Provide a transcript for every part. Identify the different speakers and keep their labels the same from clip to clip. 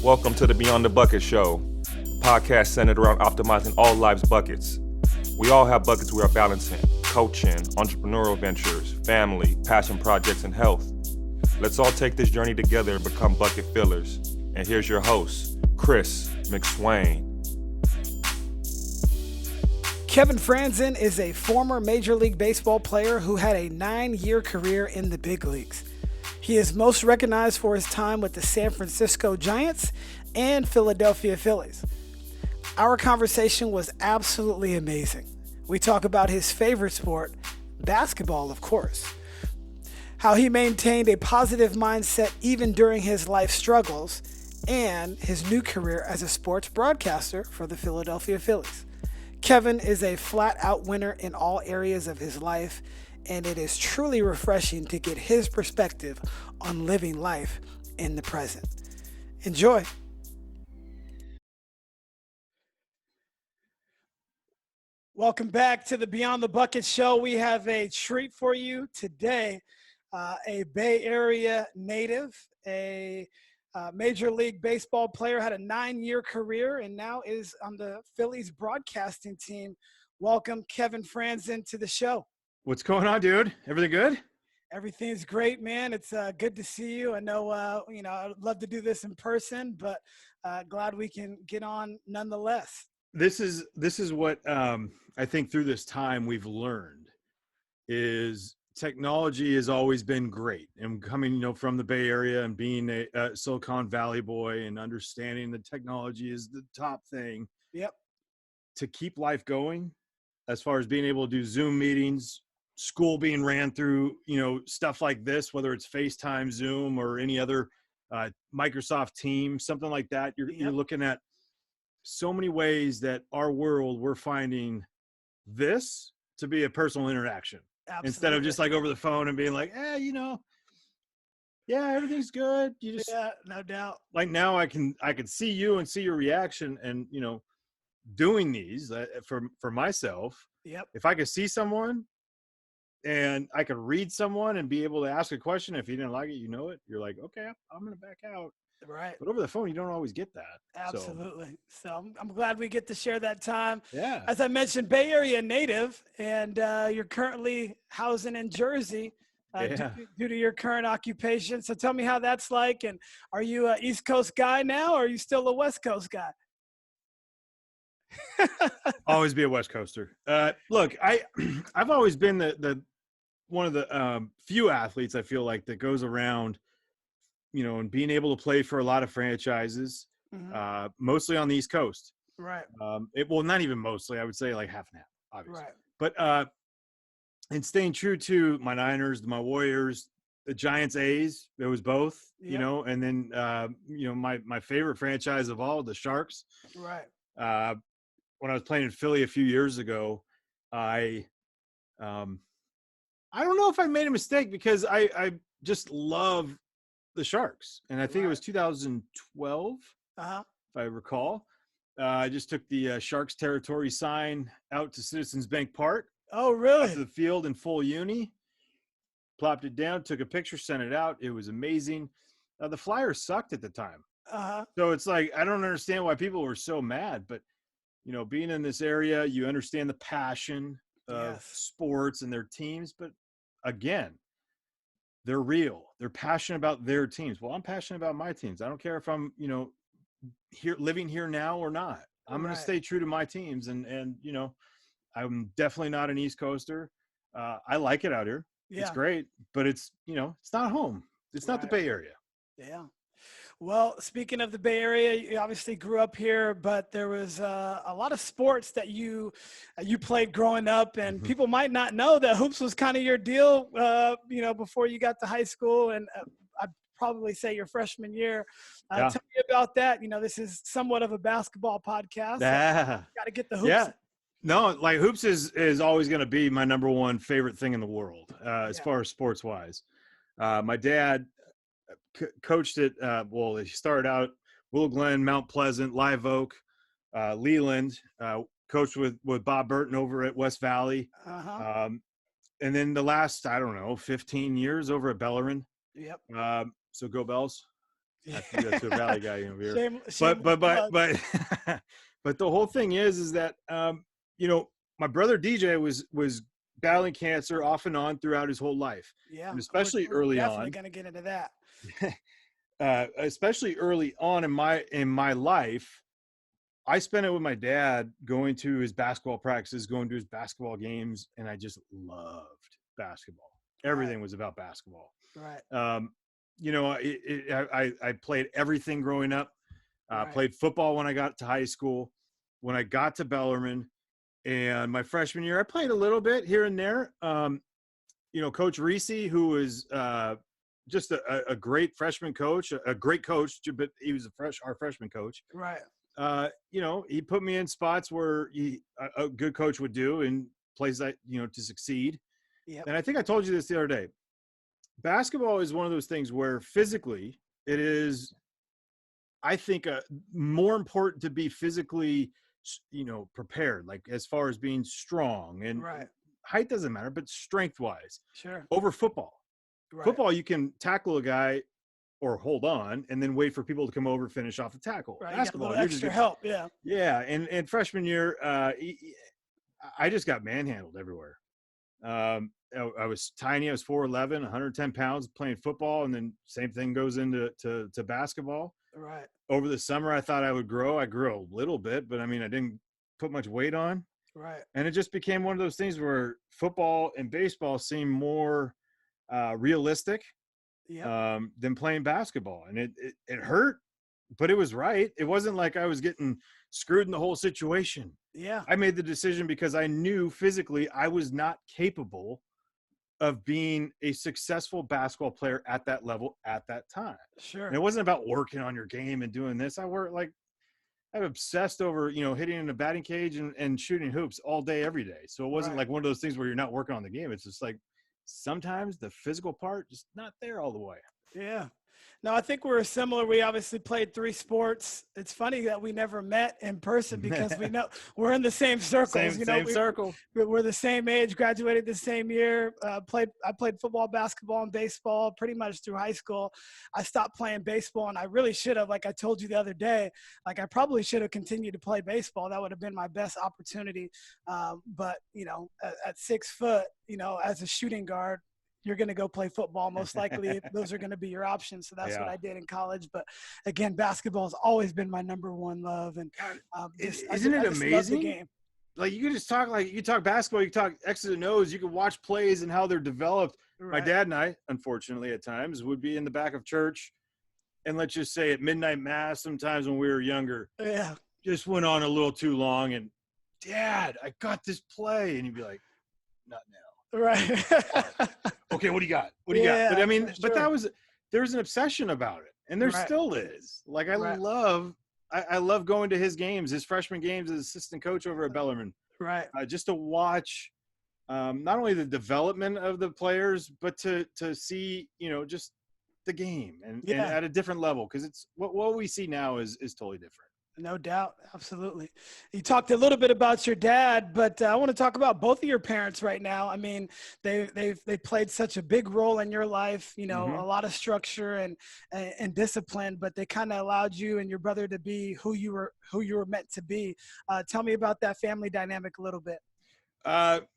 Speaker 1: Welcome to the Beyond the Bucket Show, a podcast centered around optimizing all life's buckets. We all have buckets we are balancing: coaching, entrepreneurial ventures, family, passion projects, and health. Let's all take this journey together and become bucket fillers. And here's your host, Chris McSwain.
Speaker 2: Kevin Frandsen is a former Major League Baseball player who had a 9-year career in the big leagues. He is most recognized for his time with the San Francisco Giants and Philadelphia Phillies. Our conversation was absolutely amazing. We talk about his favorite sport, basketball, of course, how he maintained a positive mindset even during his life struggles, and his new career as a sports broadcaster for the Philadelphia Phillies. Kevin is a flat-out winner in all areas of his life, and it is truly refreshing to get his perspective on living life in the present. Enjoy. Welcome back to the Beyond the Bucket Show. We have a treat for you today. A Bay Area native, a Major League Baseball player, had a 9-year career, and now is on the Phillies broadcasting team. Welcome, Kevin Frandsen, to the show.
Speaker 3: What's going on, dude? Everything good?
Speaker 2: Everything's great, man. It's good to see you. I know, I'd love to do this in person, but glad we can get on nonetheless.
Speaker 3: This is what I think through this time we've learned is technology has always been great. And coming, from the Bay Area and being a Silicon Valley boy and understanding that technology is the top thing.
Speaker 2: Yep.
Speaker 3: To keep life going, as far as being able to do Zoom meetings, school being ran through, stuff like this, whether it's FaceTime, Zoom, or any other Microsoft Teams, something like that. You're looking at so many ways that our world, we're finding this to be a personal interaction. Absolutely. Instead of just like over the phone and being like, everything's good.
Speaker 2: No doubt.
Speaker 3: Like now I can see you and see your reaction and, doing these for myself.
Speaker 2: Yep.
Speaker 3: If I could see someone and I could read someone and be able to ask a question, if you didn't like it, you're like, okay, I'm going to back out.
Speaker 2: Right.
Speaker 3: But over the phone, you don't always get that.
Speaker 2: Absolutely. So I'm glad we get to share that time.
Speaker 3: Yeah.
Speaker 2: As I mentioned, Bay Area native, and you're currently housing in Jersey due to your current occupation. So tell me how that's like. And are you an East Coast guy now, or are you still a West Coast guy?
Speaker 3: Always be a West Coaster. Look, I've always been the one of the few athletes I feel like that goes around, and being able to play for a lot of franchises, mostly on the East Coast.
Speaker 2: Right.
Speaker 3: Not even mostly. I would say like half and half, obviously.
Speaker 2: Right.
Speaker 3: But and staying true to my Niners, my Warriors, the Giants, A's. It was both.
Speaker 2: Yep.
Speaker 3: And then my favorite franchise of all, the Sharks.
Speaker 2: Right.
Speaker 3: When I was playing in Philly a few years ago, I don't know if I made a mistake because I just love the Sharks. And I think it was 2012, if I recall. I just took the Sharks territory sign out to Citizens Bank Park.
Speaker 2: Oh, really?
Speaker 3: To the field in full uni. Plopped it down, took a picture, sent it out. It was amazing. The Flyers sucked at the time. So it's like, I don't understand why people were so mad, but being in this area, you understand the passion of sports and their teams. But again, they're real. They're passionate about their teams. Well, I'm passionate about my teams. I don't care if I'm, here living here now or not. I'm going to stay true to my teams. And I'm definitely not an East Coaster. I like it out here. Yeah. It's great, but it's not home. It's not the Bay Area.
Speaker 2: Yeah. Well, speaking of the Bay Area, you obviously grew up here, but there was a lot of sports that you played growing up, and people might not know that hoops was kind of your deal, before you got to high school, and I'd probably say your freshman year. Tell me about that. This is somewhat of a basketball podcast.
Speaker 3: Yeah.
Speaker 2: Got to get the hoops.
Speaker 3: Yeah. No, like hoops is always going to be my number one favorite thing in the world, as far as sports wise. My dad coached it. He started out Willow, Glen, Mount Pleasant, Live Oak, Leland, coached with Bob Burton over at West Valley. And then the last, 15 years over at Bellarmine.
Speaker 2: Yep.
Speaker 3: So go Bells. I have to do that to a Valley guy over here.
Speaker 2: Shame
Speaker 3: But but the whole thing is that my brother DJ was battling cancer off and on throughout his whole life.
Speaker 2: Yeah.
Speaker 3: And especially early on.
Speaker 2: Definitely gonna get into that.
Speaker 3: Especially early on in my life, I spent it with my dad, going to his basketball practices, going to his basketball games, and I just loved basketball. Everything was about basketball.
Speaker 2: Right.
Speaker 3: I played everything growing up. Played football when I got to high school. When I got to Bellarmine, and my freshman year, I played a little bit here and there. Coach Reese, who was just a great freshman coach, a great coach, but he was our freshman coach.
Speaker 2: Right.
Speaker 3: He put me in spots where a good coach would do, in places that, to succeed.
Speaker 2: Yep.
Speaker 3: And I think I told you this the other day. Basketball is one of those things where physically it is, I think, more important to be physically, prepared, like as far as being strong, and height doesn't matter, but strength wise,
Speaker 2: sure,
Speaker 3: over football.
Speaker 2: Right.
Speaker 3: Football, you can tackle a guy or hold on and then wait for people to come over and finish off the tackle.
Speaker 2: Right.
Speaker 3: Basketball,
Speaker 2: you extra help. Yeah.
Speaker 3: Yeah. And freshman year, I just got manhandled everywhere. I was tiny. I was 4'11", 110 pounds playing football. And then same thing goes into to basketball.
Speaker 2: Right.
Speaker 3: Over the summer, I thought I would grow. I grew a little bit, but I mean, I didn't put much weight on.
Speaker 2: Right.
Speaker 3: And it just became one of those things where football and baseball seem more realistic than playing basketball. And it hurt, but it was right. It wasn't like I was getting screwed in the whole situation.
Speaker 2: Yeah.
Speaker 3: I made the decision because I knew physically I was not capable of being a successful basketball player at that level at that time.
Speaker 2: Sure.
Speaker 3: And it wasn't about working on your game and doing this. I'm obsessed over, hitting in a batting cage and shooting hoops all day, every day. So it wasn't like one of those things where you're not working on the game. It's just like sometimes the physical part just not there all the way.
Speaker 2: Yeah. No, I think we're similar. We obviously played 3 sports. It's funny that we never met in person because we know we're in the same circles.
Speaker 3: Same circle.
Speaker 2: We're the same age, graduated the same year. I played football, basketball, and baseball pretty much through high school. I stopped playing baseball, and I really should have. Like I told you the other day, I probably should have continued to play baseball. That would have been my best opportunity. But at 6 foot, as a shooting guard, you're going to go play football most likely. Those are going to be your options. So that's what I did in college. But again, basketball has always been my number one love. And
Speaker 3: isn't it amazing?
Speaker 2: Love the game.
Speaker 3: Like you can just talk, you talk basketball, you talk X's and O's, you can watch plays and how they're developed. Right. My dad and I, unfortunately at times, would be in the back of church, and let's just say at midnight mass, sometimes when we were younger, just went on a little too long, and Dad, I got this play. And you'd be like, not now.
Speaker 2: Right.
Speaker 3: Okay, what do you got? What do you got? But I mean, but there was an obsession about it, and there still is. Like I love going to his games, his freshman games as assistant coach over at Bellarmine.
Speaker 2: Right.
Speaker 3: Just to watch not only the development of the players, but to see, just the game and at a different level, because it's what we see now is totally different.
Speaker 2: No doubt. Absolutely. You talked a little bit about your dad, but I want to talk about both of your parents right now. I mean, they played such a big role in your life, a lot of structure and discipline, but they kind of allowed you and your brother to be who you were meant to be. Tell me about that family dynamic a little bit.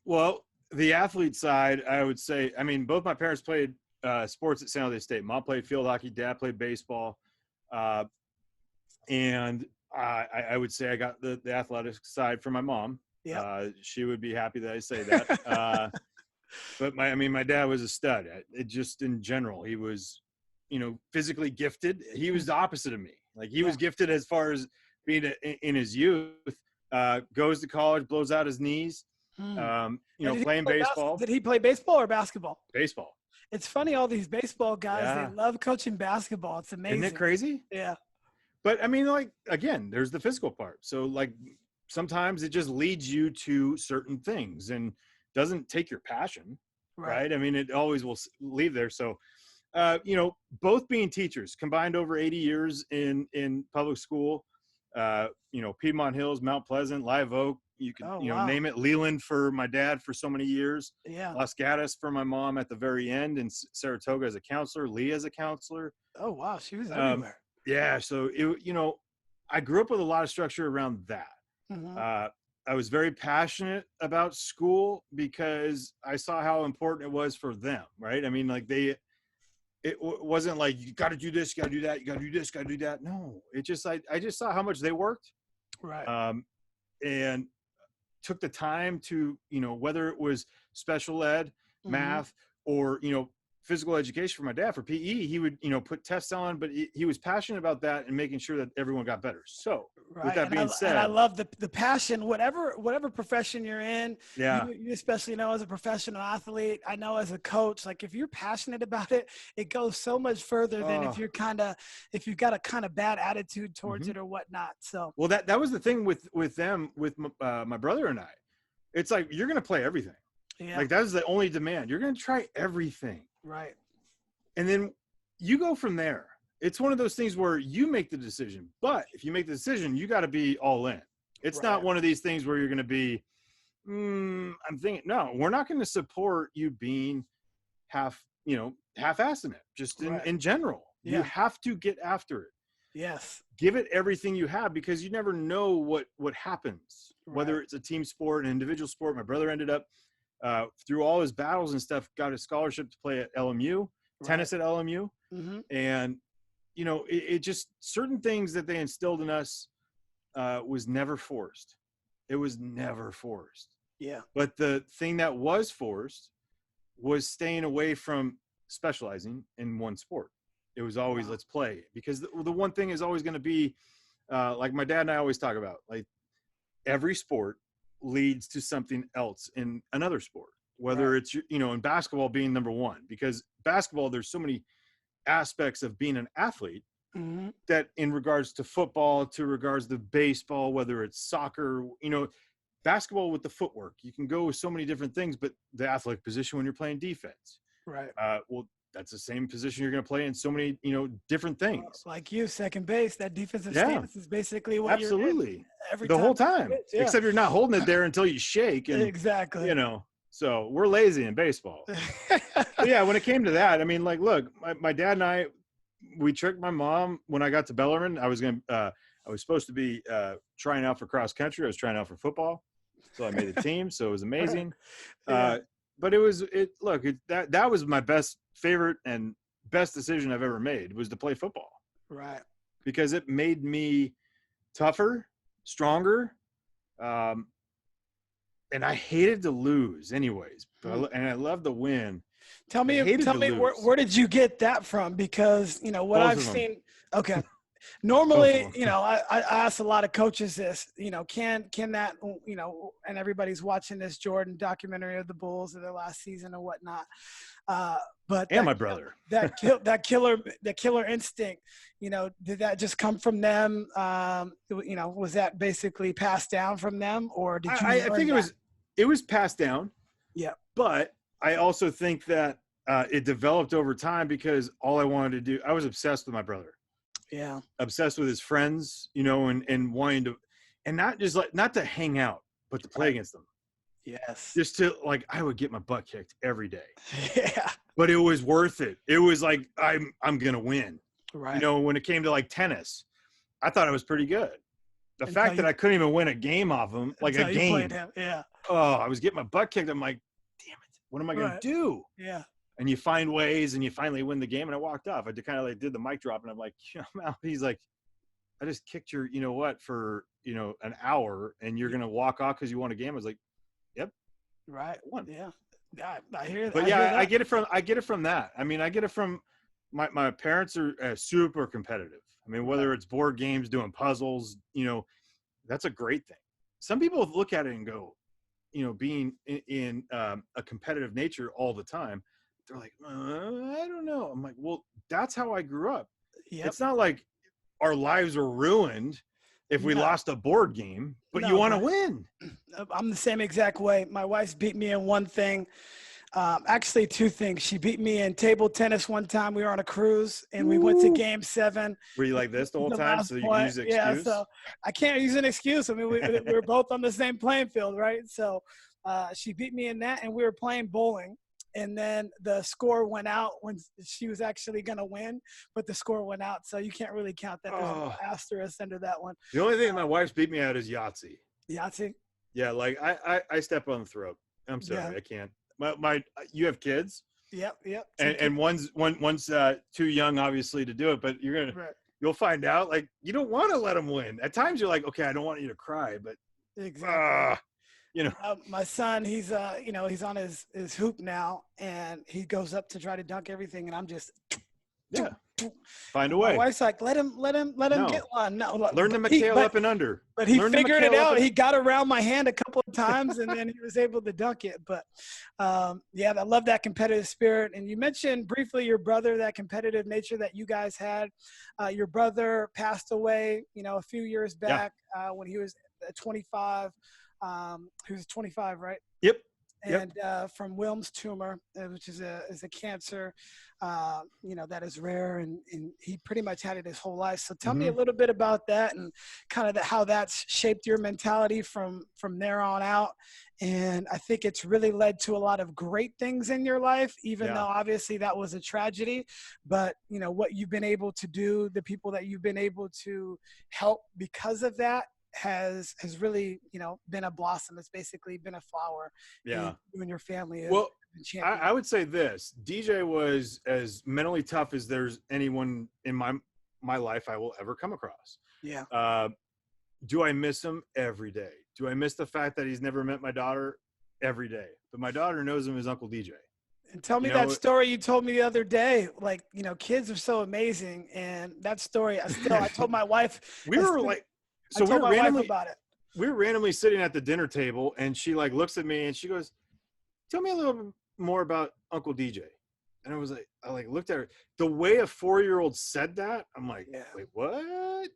Speaker 3: Well, the athlete side, I would say, I mean, both my parents played sports at San Jose State. Mom played field hockey, dad played baseball. And I would say I got the athletic side from my mom. Yeah, she would be happy that I say that. But my dad was a stud. It just in general, he was, physically gifted. He was the opposite of me. Like he was gifted as far as being in his youth. Goes to college, blows out his knees. Playing baseball.
Speaker 2: Did he play baseball or basketball?
Speaker 3: Baseball.
Speaker 2: It's funny, all these baseball guys, they love coaching basketball. It's amazing.
Speaker 3: Isn't it crazy?
Speaker 2: Yeah.
Speaker 3: But I mean, again, there's the physical part. So sometimes it just leads you to certain things and doesn't take your passion, right? I mean, it always will leave there. So, both being teachers, combined over 80 years in public school, Piedmont Hills, Mount Pleasant, Live Oak, You could,
Speaker 2: wow.
Speaker 3: name it. Leland for my dad for so many years.
Speaker 2: Yeah.
Speaker 3: Los Gatos for my mom at the very end, and Saratoga as a counselor, Lee as a counselor.
Speaker 2: Oh, wow. She was everywhere.
Speaker 3: Yeah. So, I grew up with a lot of structure around that.
Speaker 2: Mm-hmm.
Speaker 3: I was very passionate about school because I saw how important it was for them, right? I mean, like it wasn't like, you got to do this, you got to do that, you got to do this, got to do that. No, it just, I just saw how much they worked.
Speaker 2: Right.
Speaker 3: And took the time to, whether it was special ed, math, or, physical education for my dad for PE, he would, put tests on, but he was passionate about that and making sure that everyone got better. So with that being said,
Speaker 2: and I love the passion, whatever profession you're in.
Speaker 3: Yeah.
Speaker 2: You especially know as a professional athlete, I know as a coach, like if you're passionate about it, it goes so much further than if you've got a kind of bad attitude towards it or whatnot. So,
Speaker 3: well, that was the thing with them, with my brother and I, it's like, you're going to play everything.
Speaker 2: Yeah.
Speaker 3: Like that is the only demand. You're going to try everything.
Speaker 2: Right.
Speaker 3: And then you go from there. It's one of those things where you make the decision, but if you make the decision, you got to be all in. It's not one of these things where you're going to be, I'm thinking, no, we're not going to support you being half-assed in it, just in general.
Speaker 2: Yeah.
Speaker 3: You have to get after it.
Speaker 2: Yes.
Speaker 3: Give it everything you have, because you never know what happens, whether it's a team sport, an individual sport. My brother ended up, through all his battles and stuff, got a scholarship to play at LMU, tennis at LMU. And, it just, certain things that they instilled in us was never forced. It was never forced.
Speaker 2: Yeah.
Speaker 3: But the thing that was forced was staying away from specializing in one sport. It was always, let's play, because the one thing is always going to be, like my dad and I always talk about, like every sport leads to something else in another sport, whether it's, in basketball being number one, because basketball, there's so many aspects of being an athlete that in regards to football, to regards to baseball, whether it's soccer, basketball with the footwork, you can go with so many different things, but the athletic position when you're playing defense, well, that's the same position you're going to play in so many, different things.
Speaker 2: Like you, second base, that defensive stance is basically what you're in every
Speaker 3: the
Speaker 2: time
Speaker 3: whole time, except you're not holding it there until you shake. And,
Speaker 2: exactly.
Speaker 3: So we're lazy in baseball. But yeah, when it came to that, I mean, like, look, my dad and I, we tricked my mom when I got to Bellarmine. I was supposed to be trying out for cross country. I was trying out for football. So I made the team. So it was amazing. But that was my favorite and best decision I've ever made, was to play football.
Speaker 2: Right.
Speaker 3: Because it made me tougher, stronger. And I hated to lose anyways, and I loved to win.
Speaker 2: Tell me where did you get that from? Because, what I've seen. Okay. Normally, I ask a lot of coaches this, can that, and everybody's watching this Jordan documentary of the Bulls of their last season or whatnot. But
Speaker 3: my brother,
Speaker 2: that killer instinct, did that just come from them? Was that basically passed down from them, or did you?
Speaker 3: I think it was passed down.
Speaker 2: Yeah.
Speaker 3: But I also think that it developed over time, because all I wanted to do, I was obsessed with my brother.
Speaker 2: Yeah.
Speaker 3: Obsessed with his friends, and wanting to, and not to hang out, but to play against them.
Speaker 2: Yes.
Speaker 3: Just to, like, I would get my butt kicked every day.
Speaker 2: Yeah.
Speaker 3: But it was worth it. It was like, I'm going to win.
Speaker 2: Right.
Speaker 3: When it came to like tennis, I thought I was pretty good. The fact that I couldn't even win a game off him, like a game.
Speaker 2: Yeah.
Speaker 3: Oh, I was getting my butt kicked. I'm like, damn it. What am I going to do?
Speaker 2: Yeah.
Speaker 3: And you find ways, and you finally win the game. And I walked off. I kind of did the mic drop, and I'm like, I'm out. He's like, I just kicked your, for, an hour, and you're going to walk off because you won a game. I was like, yep.
Speaker 2: Right.
Speaker 3: I won.
Speaker 2: Yeah. I hear that.
Speaker 3: But I get it from that. I mean, I get it from my parents are super competitive. I mean, whether it's board games, doing puzzles, that's a great thing. Some people look at it and go, being in a competitive nature all the time, they're like, I don't know. I'm like, well, that's how I grew up. Yep. It's not like our lives were ruined if we lost a board game, but you want to win.
Speaker 2: I'm the same exact way. My wife's beat me in one thing. Actually, two things. She beat me in table tennis one time. We were on a cruise and we went to Game 7.
Speaker 3: Were you like this the whole time so you could use the excuse?
Speaker 2: Yeah, so I can't use an excuse. I mean, we were both on the same playing field, right? So she beat me in that, and we were playing bowling. And then the score went out when she was actually going to win, but the score went out. So you can't really count that. There's an asterisk under that one.
Speaker 3: The only thing my wife's beat me at is Yahtzee.
Speaker 2: Yahtzee?
Speaker 3: Yeah, like I step on the throat. I'm sorry, I can't. You have kids?
Speaker 2: Yep.
Speaker 3: And one's too young, obviously, to do it. But you'll find out. Like, you don't want to let them win. At times, you're like, okay, I don't want you to cry, but
Speaker 2: exactly. My son, he's on his hoop now, and he goes up to try to dunk everything, and I'm just
Speaker 3: find a way.
Speaker 2: My wife's like, let him get one. No,
Speaker 3: learn the McHale up and under.
Speaker 2: But he figured it out. He got around my hand a couple of times, and then he was able to dunk it. But I love that competitive spirit. And you mentioned briefly your brother, that competitive nature that you guys had. Your brother passed away, a few years back when he was 25. He was 25, right?
Speaker 3: Yep.
Speaker 2: And from Wilms tumor, which is a cancer, that is rare, and he pretty much had it his whole life. So tell me a little bit about that and kind of how that's shaped your mentality from there on out. And I think it's really led to a lot of great things in your life, even though obviously that was a tragedy. But, what you've been able to do, the people that you've been able to help because of that, has really been a blossom. It's basically been a flower. You and your family.
Speaker 3: Well, I would say this: DJ was as mentally tough as there's anyone in my life I will ever come across. Do I miss him? Every day. Do I miss the fact that he's never met my daughter? Every day. But my daughter knows him as Uncle DJ.
Speaker 2: And tell me that story you told me the other day. Like, kids are so amazing, and that story I told my wife.
Speaker 3: So we were randomly sitting at the dinner table, and she looks at me and she goes, "Tell me a little bit more about Uncle DJ." And I looked at her. The way a 4-year-old said that, I'm like, wait, what?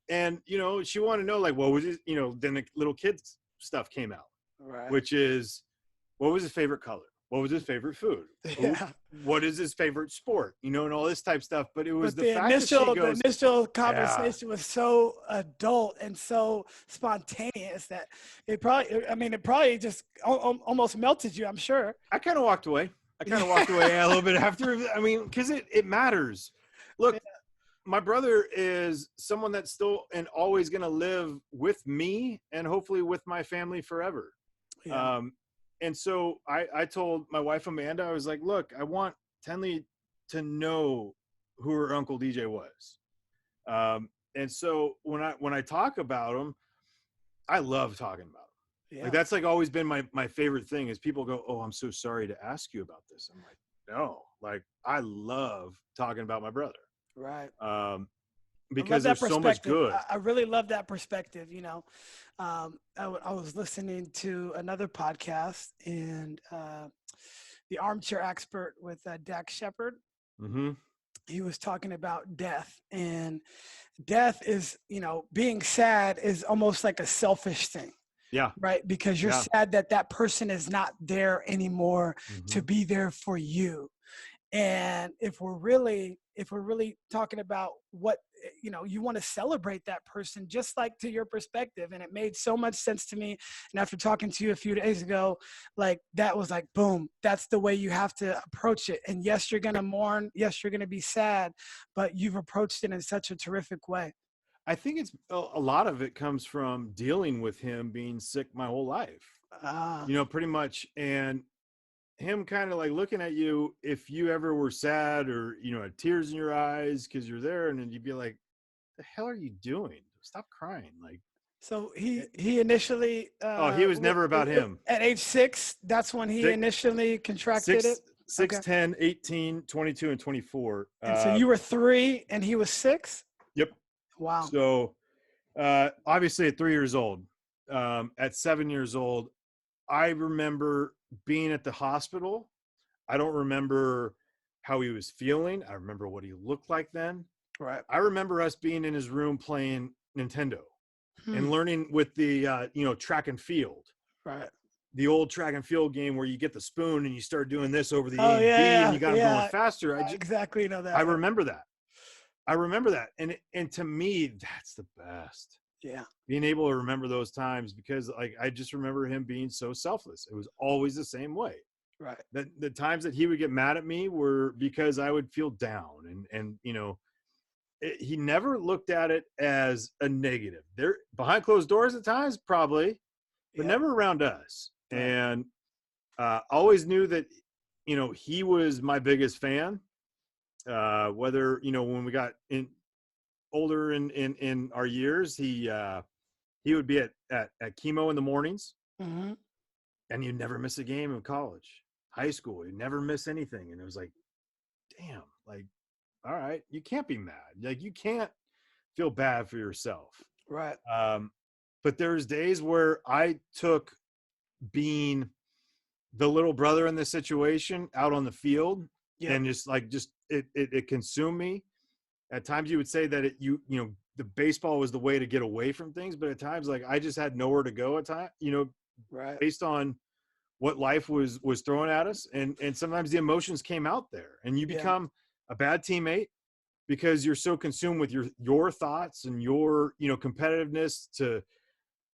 Speaker 3: And she wanted to know what was it? Then the little kids stuff came out,
Speaker 2: right?
Speaker 3: Which is, what was his favorite color? What was his favorite food? What is his favorite sport? And all this type stuff. But it was the fact that she goes,
Speaker 2: the initial conversation was so adult and so spontaneous that it probably just almost melted you, I'm sure.
Speaker 3: I kind of walked away. a little bit after. Because it matters. Look, my brother is someone that's still and always going to live with me and hopefully with my family forever.
Speaker 2: Yeah.
Speaker 3: And so I told my wife, Amanda, I was like, look, I want Tenley to know who her Uncle DJ was. And so when I talk about him, I love talking about him. Yeah. That's always been my favorite thing is people go, "Oh, I'm so sorry to ask you about this." I'm like, no, I love talking about my brother.
Speaker 2: Right.
Speaker 3: Because there's so much good.
Speaker 2: I really love that perspective. I was listening to another podcast and the Armchair Expert with Dak Shepard.
Speaker 3: Mm-hmm.
Speaker 2: He was talking about death, and death is, being sad is almost like a selfish thing.
Speaker 3: Yeah.
Speaker 2: Right. Because you're sad that person is not there anymore to be there for you. And if we're really talking about what, you want to celebrate that person, just like to your perspective. And it made so much sense to me. And after talking to you a few days ago, that was boom, that's the way you have to approach it. And yes, you're going to mourn. Yes, you're going to be sad, but you've approached it in such a terrific way.
Speaker 3: I think it's a lot of it comes from dealing with him being sick my whole life, pretty much. And him kind of looking at you if you ever were sad or had tears in your eyes because you're there, and then you'd be like, the hell are you doing? Stop crying.
Speaker 2: So he initially
Speaker 3: he was never about him.
Speaker 2: At age 6, that's when he initially contracted it.
Speaker 3: 6, 10, 18, 22, and 24.
Speaker 2: And so you were 3 and he was 6?
Speaker 3: Yep.
Speaker 2: Wow.
Speaker 3: So obviously at 3 years old, at 7 years old, I remember being at the hospital. I don't remember how he was feeling. I remember what he looked like then.
Speaker 2: Right.
Speaker 3: I remember us being in his room playing Nintendo and learning with the, track and field.
Speaker 2: Right.
Speaker 3: the old track and field game where you get the spoon and you start doing this over the A and B and you got them going faster. I
Speaker 2: exactly know that.
Speaker 3: I remember that. And to me, that's the best.
Speaker 2: Yeah.
Speaker 3: Being able to remember those times, because like I just remember him being so selfless. It was always the same way.
Speaker 2: Right.
Speaker 3: The times that he would get mad at me were because I would feel down, and he never looked at it as a negative. There behind closed doors at times, probably, but never around us. Right. And always knew that, he was my biggest fan. Whether, when we got older in our years, he would be at chemo in the mornings,
Speaker 2: mm-hmm.
Speaker 3: and you'd never miss a game in college, high school. You'd never miss anything. And it was like, damn, like, all right, you can't be mad. Like, you can't feel bad for yourself.
Speaker 2: Right.
Speaker 3: But there's days where I took being the little brother in this situation out on the field, and it consumed me. At times you would say that the baseball was the way to get away from things, but at times, like, I just had nowhere to go at times,
Speaker 2: right.
Speaker 3: based on what life was throwing at us. And sometimes the emotions came out there, and you become a bad teammate because you're so consumed with your thoughts and your, competitiveness to,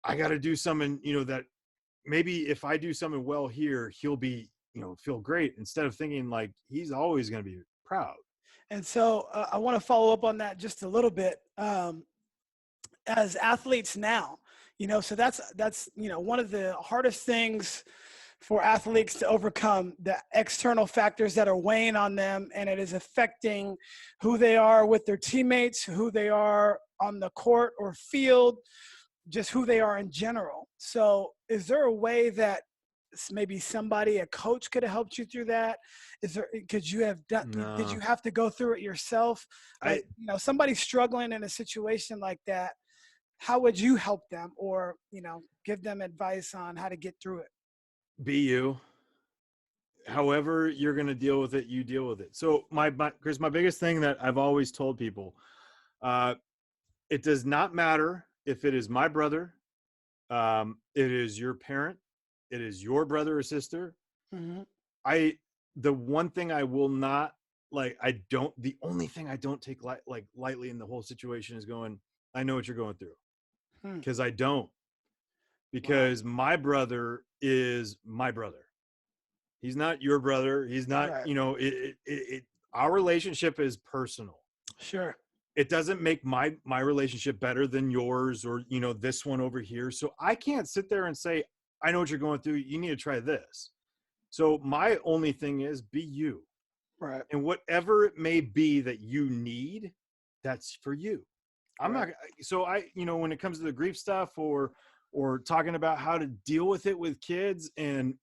Speaker 3: I got to do something, that maybe if I do something well here, he'll be, feel great, instead of thinking like he's always going to be proud.
Speaker 2: And so I want to follow up on that just a little bit. As athletes now, so that's one of the hardest things for athletes to overcome, the external factors that are weighing on them, and it is affecting who they are with their teammates, who they are on the court or field, just who they are in general. So is there a way that maybe a coach could have helped you through that? Did you have to go through it yourself? Like, somebody struggling in a situation like that, how would you help them, or, give them advice on how to get through it?
Speaker 3: Be you. However you're going to deal with it, you deal with it. So Chris, my biggest thing that I've always told people, it does not matter if it is my brother, it is your parent, it is your brother or sister.
Speaker 2: Mm-hmm.
Speaker 3: The one thing I will not, the only thing I don't take lightly in the whole situation is going, I know what you're going through. Because I don't. Because my brother is my brother. He's not your brother. He's not, right. Our relationship is personal.
Speaker 2: Sure.
Speaker 3: It doesn't make my relationship better than yours, or, this one over here. So I can't sit there and say, I know what you're going through. You need to try this. So my only thing is be you.
Speaker 2: Right.
Speaker 3: And whatever it may be that you need, that's for you. I'm not, so when it comes to the grief stuff or talking about how to deal with it with kids, and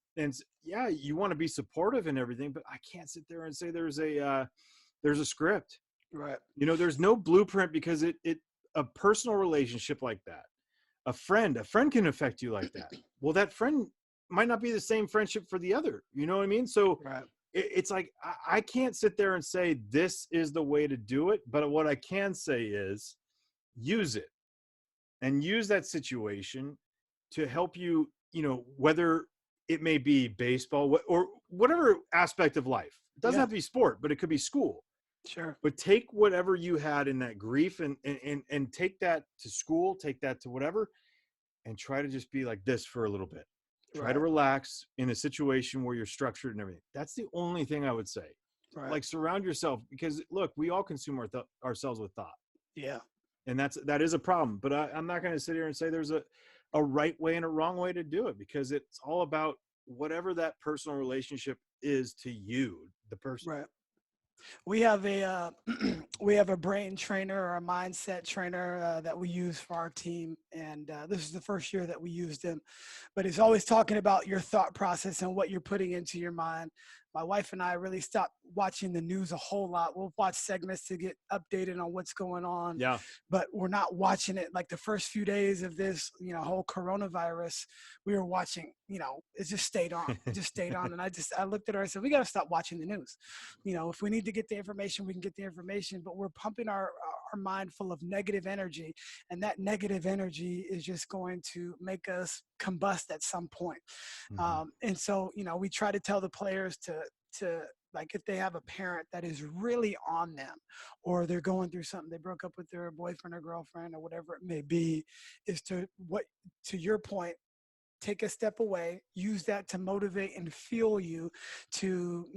Speaker 3: yeah, you want to be supportive and everything, but I can't sit there and say there's a script.
Speaker 2: Right.
Speaker 3: There's no blueprint, because a personal relationship like that, a friend can affect you like that. Well, that friend might not be the same friendship for the other. You know what I mean? So
Speaker 2: right.
Speaker 3: It's like, I can't sit there and say this is the way to do it. But what I can say is use it, and use that situation to help you, whether it may be baseball or whatever aspect of life. It doesn't have to be sport, but it could be school.
Speaker 2: Sure.
Speaker 3: But take whatever you had in that grief and take that to school, take that to whatever, and try to just be like this for a little bit. Try to relax in a situation where you're structured and everything. That's the only thing I would say.
Speaker 2: Right.
Speaker 3: Like, surround yourself, because look, we all consume ourselves with thought.
Speaker 2: Yeah.
Speaker 3: And that is a problem. But I'm not going to sit here and say there's a right way and a wrong way to do it, because it's all about whatever that personal relationship is to you, the person.
Speaker 2: Right. We have a brain trainer or a mindset trainer that we use for our team, and this is the first year that we used him. But he's always talking about your thought process and what you're putting into your mind. My wife and I really stopped watching the news a whole lot. We'll watch segments to get updated on what's going on.
Speaker 3: Yeah.
Speaker 2: But we're not watching it like the first few days of this, whole coronavirus. We were watching, it just stayed on. It just stayed on. And I looked at her and said, we got to stop watching the news. If we need to get the information, we can get the information. But we're pumping our mind full of negative energy. And that negative energy is just going to make us combust at some point.
Speaker 3: Mhm.
Speaker 2: And so, we try to tell the players to like, if they have a parent that is really on them, or they're going through something, they broke up with their boyfriend or girlfriend or whatever it may be, is to your point, take a step away, use that to motivate and fuel you to,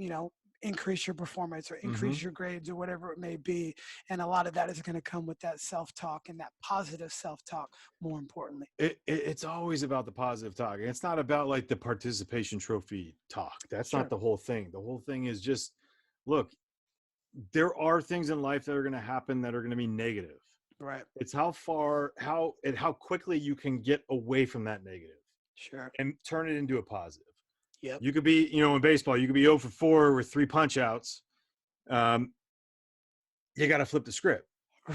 Speaker 2: increase your performance or increase
Speaker 3: Mhm.
Speaker 2: your grades or whatever it may be. And a lot of that is going to come with that self-talk and that positive self-talk, more importantly.
Speaker 3: It's always about the positive talk. It's not about like the participation trophy talk. That's not
Speaker 2: Sure.
Speaker 3: the whole thing. The whole thing is just, look, there are things in life that are going to happen that are going to be negative.
Speaker 2: Right.
Speaker 3: It's how quickly you can get away from that negative
Speaker 2: Sure.
Speaker 3: and turn it into a positive.
Speaker 2: Yep.
Speaker 3: You could be, in baseball, you could be 0 for 4 with 3 punch outs. You got to flip the script.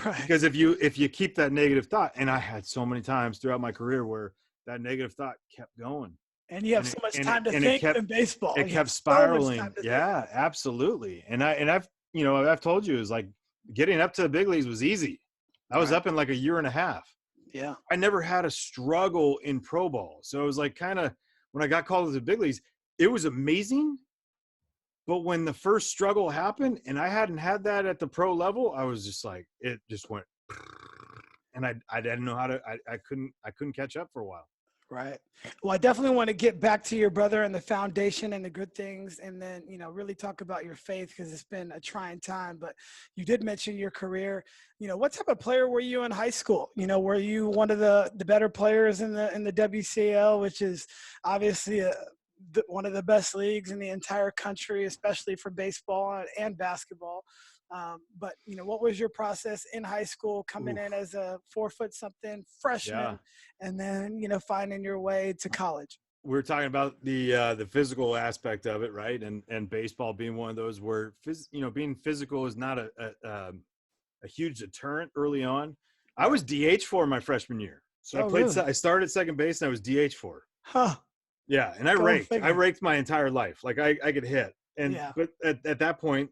Speaker 2: Right.
Speaker 3: Because if you keep that negative thought, and I had so many times throughout my career where that negative thought kept going.
Speaker 2: And you have so much time to think in baseball.
Speaker 3: It kept spiraling. Yeah, absolutely. And I've told you, it's like getting up to the big leagues was easy. I was up in like a year and a half.
Speaker 2: Yeah.
Speaker 3: I never had a struggle in pro ball. So it was like kind of when I got called to the big leagues, it was amazing. But when the first struggle happened and I hadn't had that at the pro level, I was just like, it just went, and I didn't know how to, I couldn't catch up for a while.
Speaker 2: Right. Well, I definitely want to get back to your brother and the foundation and the good things, and then, really talk about your faith, because it's been a trying time. But you did mention your career. What type of player were you in high school? Were you one of the better players in the WCL, which is obviously one of the best leagues in the entire country, especially for baseball and basketball? But what was your process in high school, coming in as a 4-foot-something freshman, and then finding your way to college?
Speaker 3: We're talking about the physical aspect of it, right? And baseball being one of those where being physical is not a huge deterrent early on. Right. I was DH for my freshman year, so
Speaker 2: really?
Speaker 3: I started second base and I was DH for.
Speaker 2: Huh.
Speaker 3: Yeah, and I raked my entire life. Like I could hit, but at that point,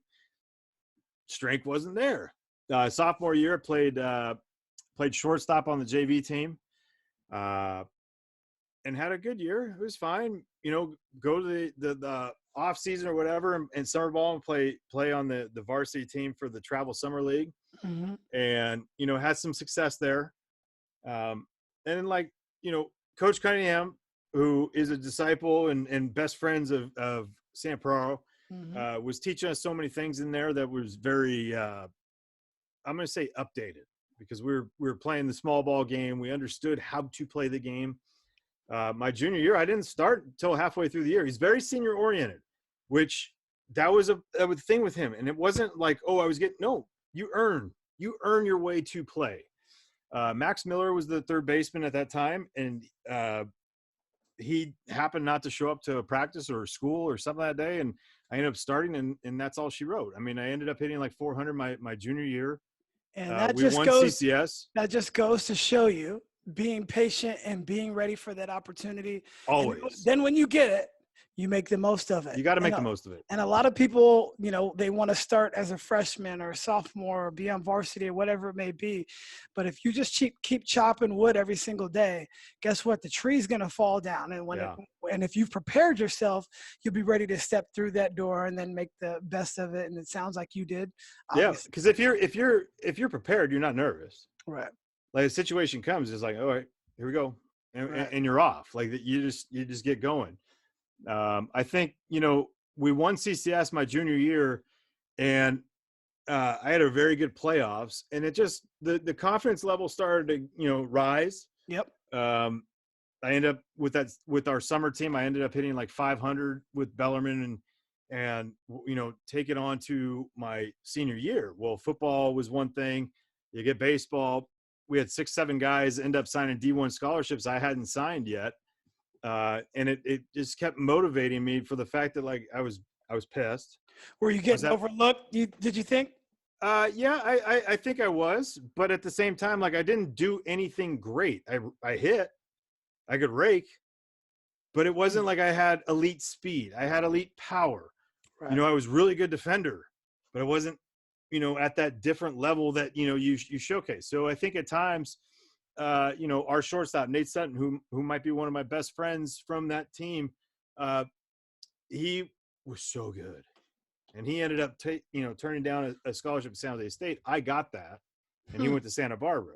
Speaker 3: strength wasn't there. Sophomore year, played shortstop on the JV team, and had a good year. It was fine. Go to the off season or whatever, and summer ball, and play on the varsity team for the travel summer league, and had some success there. And then Coach Cunningham, who is a disciple and best friends of Sam Peraro, was teaching us so many things in there that was very, I'm going to say updated, because we were playing the small ball game. We understood how to play the game. My junior year, I didn't start until halfway through the year. He's very senior oriented, which that was a thing with him. And it wasn't like, you earn your way to play. Max Miller was the third baseman at that time. And, he happened not to show up to a practice or school or something that day, and I ended up starting, and that's all she wrote. I mean, I ended up hitting like 400 my junior year,
Speaker 2: and that
Speaker 3: we won CCS.
Speaker 2: That just goes to show you being patient and being ready for that opportunity.
Speaker 3: Always.
Speaker 2: And then when you get it, you make the most of it.
Speaker 3: You got to make the most of it.
Speaker 2: And a lot of people, they want to start as a freshman or a sophomore or be on varsity or whatever it may be. But if you just keep chopping wood every single day, guess what? The tree's going to fall down. And if you've prepared yourself, you'll be ready to step through that door and then make the best of it. And it sounds like you did.
Speaker 3: Obviously. Yeah, because if you're prepared, you're not nervous.
Speaker 2: Right.
Speaker 3: Like a situation comes, it's like, all right, here we go, and you're off. Like you just get going. I think, we won CCS my junior year, and I had a very good playoffs, and it just, the confidence level started to, rise.
Speaker 2: Yep.
Speaker 3: I ended up with our summer team. I ended up hitting like 500 with Bellarmine and take it on to my senior year. Well, football was one thing. You get baseball. We had 6-7 guys end up signing D1 scholarships I hadn't signed yet. And it just kept motivating me for the fact that I was pissed.
Speaker 2: Were you getting overlooked? Did you think?
Speaker 3: Yeah, I think I was, but at the same time, I didn't do anything great. I hit, I could rake, but it wasn't like I had elite speed. I had elite power. Right. I was really good defender, but it wasn't, at that different level that, you showcase. So I think at times, our shortstop, Nate Sutton, who might be one of my best friends from that team, he was so good. And he ended up, turning down a scholarship at San Jose State. I got that, and he went to Santa Barbara.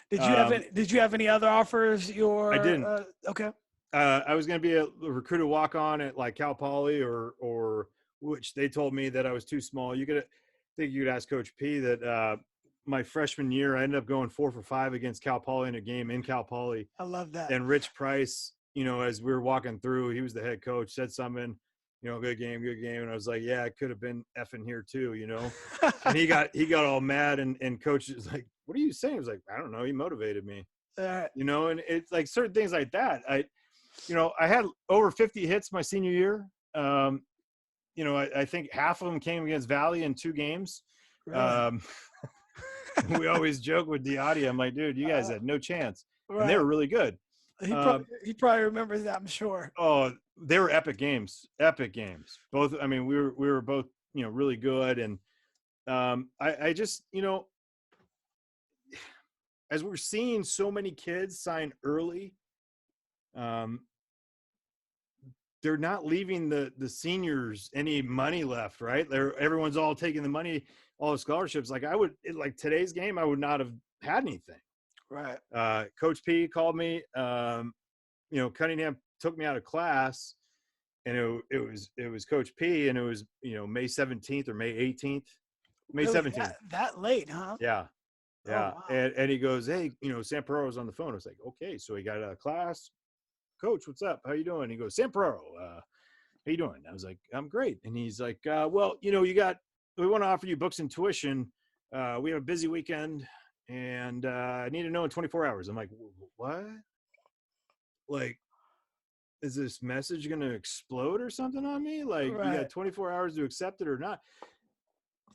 Speaker 2: Did you have any other offers?
Speaker 3: I didn't.
Speaker 2: Okay.
Speaker 3: I was going to be a recruited walk-on at like Cal Poly or which they told me that I was too small. I think you could ask Coach P that my freshman year, I ended up going 4 for 5 against Cal Poly in a game in Cal Poly.
Speaker 2: I love that.
Speaker 3: And Rich Price, as we were walking through, he was the head coach, said something, good game. And I was like, yeah, I could have been effing here too, And he got all mad and coach was like, what are you saying? He was like, I don't know. He motivated me, and it's like certain things like that. I had over 50 hits my senior year. I think half of them came against Valley in 2 games. Really? We always joke with Diotti. I'm like, dude, you guys had no chance. Right. And they were really good.
Speaker 2: He probably remembers that, I'm sure.
Speaker 3: Oh, they were epic games. Both, we were both, really good. And I just, as we're seeing so many kids sign early, they're not leaving the seniors any money left, right? Everyone's all taking the money, all the scholarships. Like today's game, I would not have had anything.
Speaker 2: Right.
Speaker 3: Coach P called me. Cunningham took me out of class, and it was Coach P, and it was May 17th or May 18th, May 17th.
Speaker 2: That late, huh?
Speaker 3: Yeah.
Speaker 2: Oh, wow.
Speaker 3: And he goes, hey, Sam Perot was on the phone. I was like, okay, so he got out of class. Coach, what's up? How you doing? He goes, Sam Perot, how you doing? I was like, I'm great. And he's like, well, we want to offer you books and tuition. We have a busy weekend, and I need to know in 24 hours. I'm like, what? Like, is this message going to explode or something on me? Like, right. You got 24 hours to accept it or not?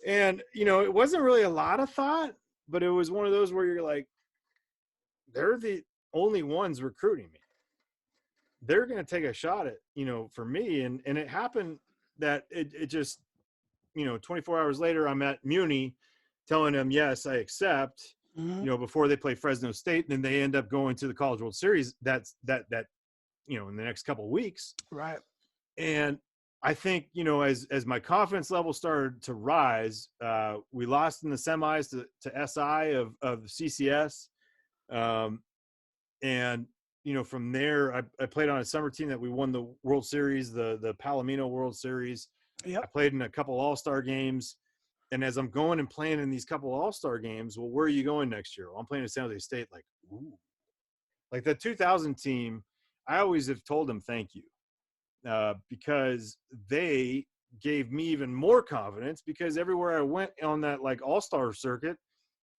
Speaker 3: And, it wasn't really a lot of thought, but it was one of those where you're like, they're the only ones recruiting me. They're going to take a shot at, for me. And it happened that it just, 24 hours later, I'm at Muni telling them, yes, I accept, before they play Fresno State. And then they end up going to the College World Series. That in the next couple of weeks.
Speaker 2: Right.
Speaker 3: And I think, as my confidence level started to rise, we lost in the semis to SI of CCS. And, from there, I played on a summer team that we won the World Series, the Palomino World Series.
Speaker 2: Yep.
Speaker 3: I played in a couple All-Star games. And as I'm going and playing in these couple All-Star games, well, where are you going next year? Well, I'm playing at San Jose State. Like, ooh. Like the 2000 team, I always have told them thank you because they gave me even more confidence because everywhere I went on that like All-Star circuit,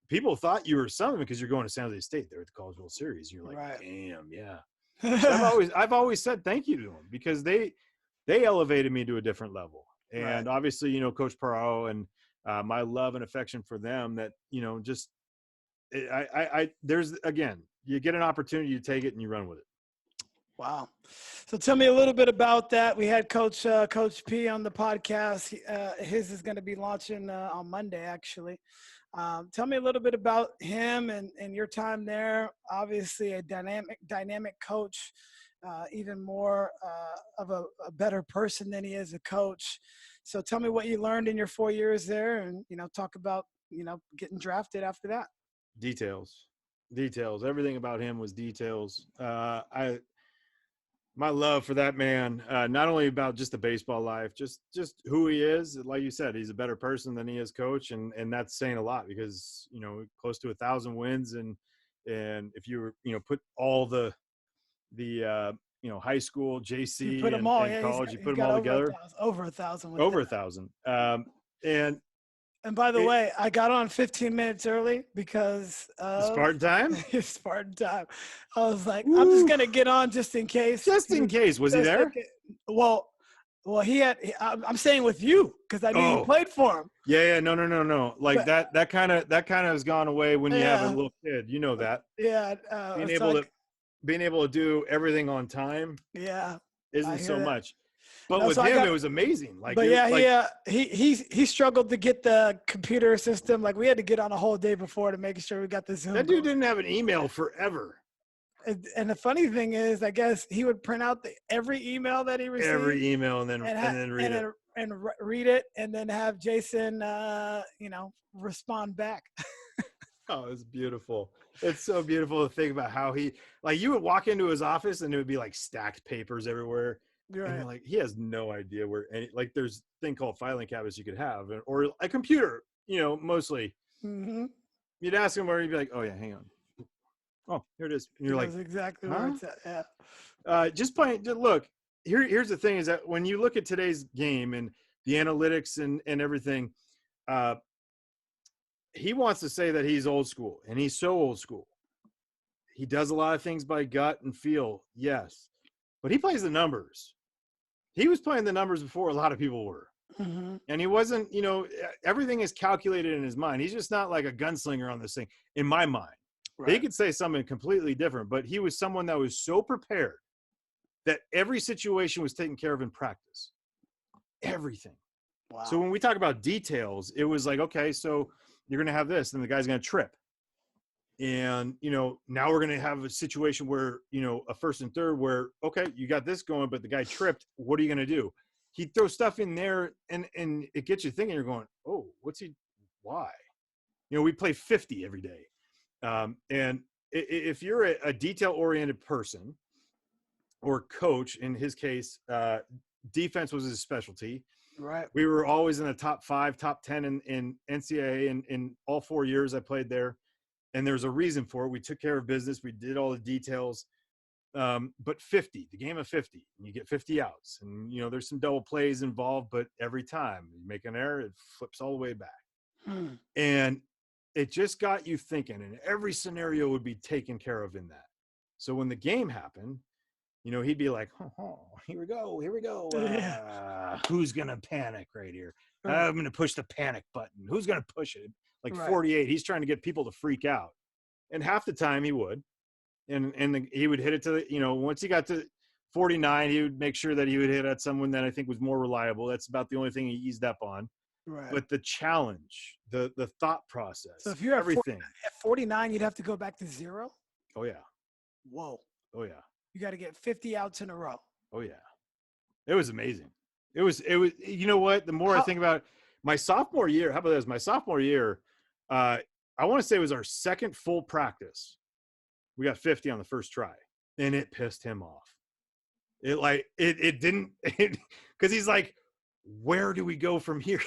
Speaker 3: people thought you were something because you're going to San Jose State. They're at the College World Series. You're like, right. Damn, yeah. I've always said thank you to them because they elevated me to a different level. And right. Obviously, Coach Perot and my love and affection for them that, just there's, again, you get an opportunity, you take it and you run with it.
Speaker 2: Wow. So tell me a little bit about that. We had Coach P on the podcast. His is going to be launching on Monday, actually. Tell me a little bit about him and your time there. Obviously a dynamic coach, even more of a better person than he is a coach. So tell me what you learned in your 4 years there and, talk about, getting drafted after that.
Speaker 3: Details. Everything about him was details. My love for that man, not only about just the baseball life, just who he is. Like you said, he's a better person than he is coach. And that's saying a lot because, close to 1,000 wins. And if you were, put all the high school, JC, and college, you put them all together.
Speaker 2: Over 1,000.
Speaker 3: Over 1,000.
Speaker 2: And by the way, I got on 15 minutes early because
Speaker 3: Spartan time.
Speaker 2: Spartan time. I was like, I'm just gonna get on just in case.
Speaker 3: Just in case, was he there?
Speaker 2: Well, he had. I'm saying with you because I knew you played for him.
Speaker 3: Yeah, no. Like but, that kind of has gone away when you have a little kid. You know that.
Speaker 2: Yeah.
Speaker 3: Being able to do everything on time.
Speaker 2: Yeah.
Speaker 3: Isn't so much. But with him, it was amazing.
Speaker 2: He struggled to get the computer system. Like, we had to get on a whole day before to make sure we got the Zoom.
Speaker 3: That dude didn't have an email forever.
Speaker 2: And the funny thing is, I guess he would print out every email that he received.
Speaker 3: Every email and then read it.
Speaker 2: And read it and then have Jason, respond back.
Speaker 3: Oh, it's beautiful. It's so beautiful to think about how you would walk into his office and it would be like stacked papers everywhere. Right. And you're like, he has no idea where there's a thing called filing cabinets you could have, or a computer, mostly. Mm-hmm. You'd ask him where, he'd be like, oh yeah, hang on. Oh, here it is. And you're
Speaker 2: That's exactly where it's at.
Speaker 3: Yeah. Just playing. Look, here's the thing is that when you look at today's game and the analytics and everything, he wants to say that he's old school, and he's so old school. He does a lot of things by gut and feel, yes, but he plays the numbers. He was playing the numbers before a lot of people were. Mm-hmm. And he wasn't, everything is calculated in his mind. He's just not like a gunslinger on this thing, in my mind. Right. He could say something completely different, but he was someone that was so prepared that every situation was taken care of in practice. Everything. Wow. So when we talk about details, it was like, okay, so you're going to have this, and the guy's going to trip. And, now we're going to have a situation where, a first and third where, okay, you got this going, but the guy tripped. What are you going to do? He'd throw stuff in there and it gets you thinking. You're going, oh, why? We play 50 every day. And if you're a detail-oriented person or coach, in his case, defense was his specialty.
Speaker 2: Right.
Speaker 3: We were always in the top 5, top 10 in NCAA in all 4 years I played there. And there's a reason for it. We took care of business. We did all the details. But 50, the game of 50, you get 50 outs. And, there's some double plays involved, but every time you make an error, it flips all the way back. And it just got you thinking, and every scenario would be taken care of in that. So when the game happened, he'd be like, here we go. Who's going to panic right here? I'm going to push the panic button. Who's going to push it? Like 48, he's trying to get people to freak out. And half the time he would. And he would hit it to once he got to 49, he would make sure that he would hit at someone that I think was more reliable. That's about the only thing he eased up on. Right. But the challenge, the thought process,
Speaker 2: so if you're
Speaker 3: everything.
Speaker 2: At 49, you'd have to go back to 0?
Speaker 3: Oh, yeah.
Speaker 2: Whoa.
Speaker 3: Oh, yeah.
Speaker 2: You got to get 50 outs in a row.
Speaker 3: Oh, yeah. It was amazing. It was, you know what? The more I think about it, my sophomore year, how about this? My sophomore year, I want to say it was our second full practice. We got 50 on the first try, and it pissed him off. It didn't, because he's like, where do we go from here?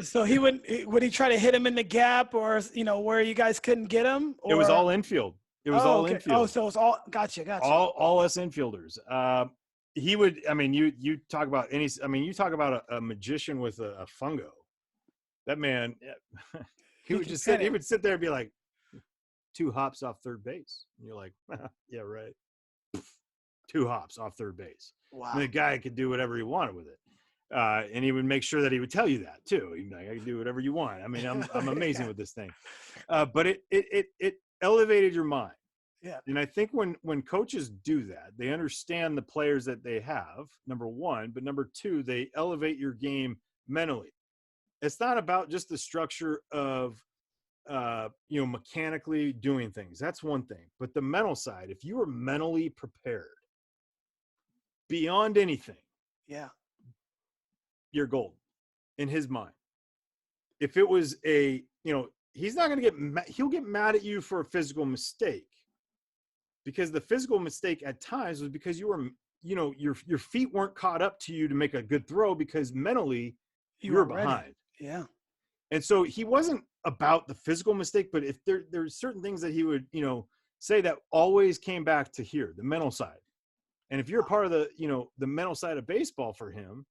Speaker 2: so would he try to hit him in the gap, or where you guys couldn't get him? Or?
Speaker 3: It was all infield. Infield.
Speaker 2: Oh, so it's all gotcha.
Speaker 3: All us infielders. He would. I mean, you talk about you talk about a magician with a fungo. That man, he would just sit. He would sit there and be like, 2 hops off third base. And you're like, yeah, right. 2 hops off third base. Wow. And the guy could do whatever he wanted with it. And he would make sure that he would tell you that too. He'd be like, I can do whatever you want. I mean, I'm amazing with this thing. But it elevated your mind.
Speaker 2: Yeah.
Speaker 3: And I think when coaches do that, they understand the players that they have, number one, but number two, they elevate your game mentally. It's not about just the structure of, mechanically doing things. That's one thing. But the mental side, if you are mentally prepared beyond anything, you're gold in his mind. If it was he's not going to he'll get mad at you for a physical mistake, because the physical mistake at times was because you were, your feet weren't caught up to you to make a good throw, because mentally you were behind.
Speaker 2: Yeah.
Speaker 3: And so he wasn't about the physical mistake, but if there's certain things that he would, say that always came back to here, the mental side. And if you're a part of the mental side of baseball for him,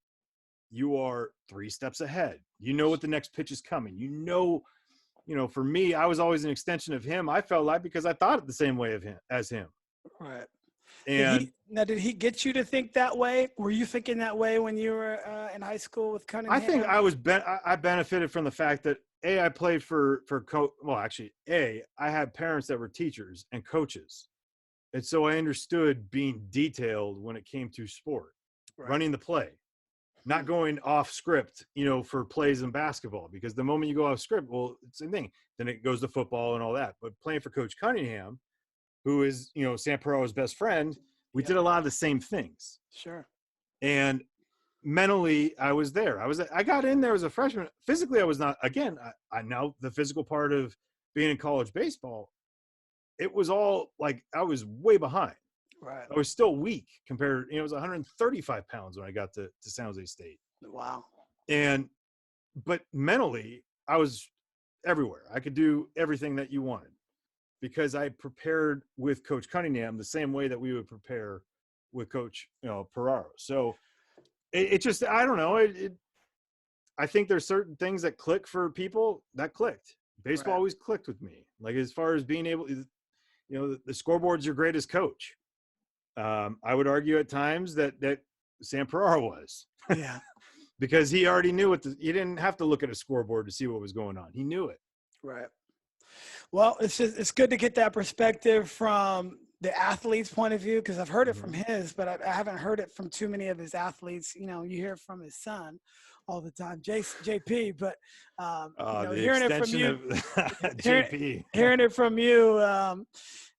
Speaker 3: you are 3 steps ahead. You know what the next pitch is coming. For me, I was always an extension of him. I felt like, because I thought it the same way as him.
Speaker 2: Right.
Speaker 3: And
Speaker 2: did he get you to think that way? Were you thinking that way when you were in high school with Cunningham?
Speaker 3: I think I benefited from the fact that I played for I had parents that were teachers and coaches. And so I understood being detailed when it came to sport. running the play, not going off script, for plays in basketball, because the moment you go off script, well, it's the same thing. Then it goes to football and all that. But playing for Coach Cunningham, who is, Sam Perot's best friend, we did a lot of the same things.
Speaker 2: Sure.
Speaker 3: And mentally, I was there. I got in there as a freshman. Physically, I was not. Again, I know the physical part of being in college baseball. It was all like I was way behind.
Speaker 2: Right.
Speaker 3: I was still weak compared. I was 135 pounds when I got to San Jose State.
Speaker 2: Wow.
Speaker 3: But mentally, I was everywhere. I could do everything that you wanted because I prepared with Coach Cunningham the same way that we would prepare with Coach, Peraro. So it just, I don't know. I think there's certain things that click for people that clicked. Baseball always clicked with me. Like as far as being able, the scoreboard's your greatest coach. I would argue at times that Sam Peraro was.
Speaker 2: Yeah.
Speaker 3: Because he already knew he didn't have to look at a scoreboard to see what was going on. He knew it.
Speaker 2: Right. Well, it's good to get that perspective from the athlete's point of view, because I've heard it from his, but I haven't heard it from too many of his athletes. You hear it from his son all the time, JP, but hearing it from you,
Speaker 3: JP.
Speaker 2: hearing it from you,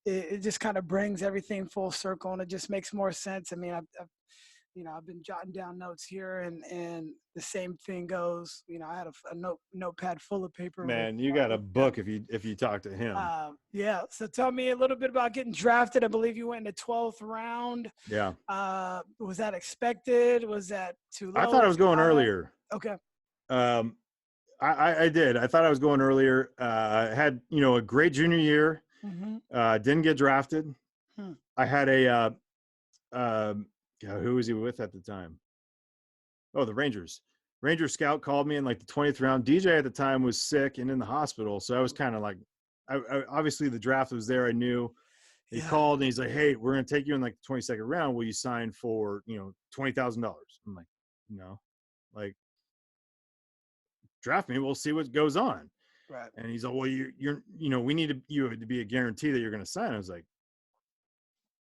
Speaker 2: it just kind of brings everything full circle, and it just makes more sense. I mean, I've been jotting down notes here, and the same thing goes. I had a notepad full of paper.
Speaker 3: Man, you got a book if you talk to him.
Speaker 2: Yeah. So tell me a little bit about getting drafted. I believe you went in the 12th round.
Speaker 3: Yeah.
Speaker 2: Was that expected? Was that too low?
Speaker 3: I thought I was going earlier.
Speaker 2: Okay.
Speaker 3: I did. I thought I was going earlier. I had a great junior year.
Speaker 2: Mm-hmm.
Speaker 3: Didn't get drafted. I had a who was he with at the time? Oh, the Rangers. Ranger scout called me in like the 20th round. DJ at the time was sick and in the hospital. So I was kind of like, I obviously the draft was there. I knew. He called and he's like, "Hey, we're going to take you in like the 22nd round. Will you sign for, $20,000?" I'm like, "No, like draft me. We'll see what goes on."
Speaker 2: Right.
Speaker 3: And he's like, "Well, we need you to be a guarantee that you're going to sign." I was like,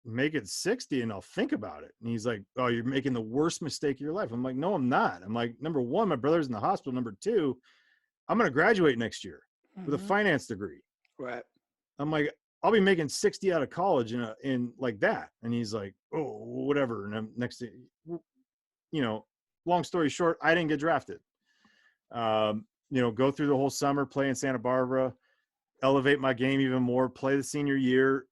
Speaker 3: "Make it 60 and I'll think about it." And he's like, "Oh, you're making the worst mistake of your life." I'm like, "No, I'm not." I'm like, number one, my brother's in the hospital. Number two, I'm going to graduate next year with a finance degree.
Speaker 2: Right.
Speaker 3: I'm like, I'll be making 60 out of college in like that. And he's like, "Oh, whatever." And I'm next to, long story short, I didn't get drafted. Go through the whole summer, play in Santa Barbara, elevate my game even more, play the senior year.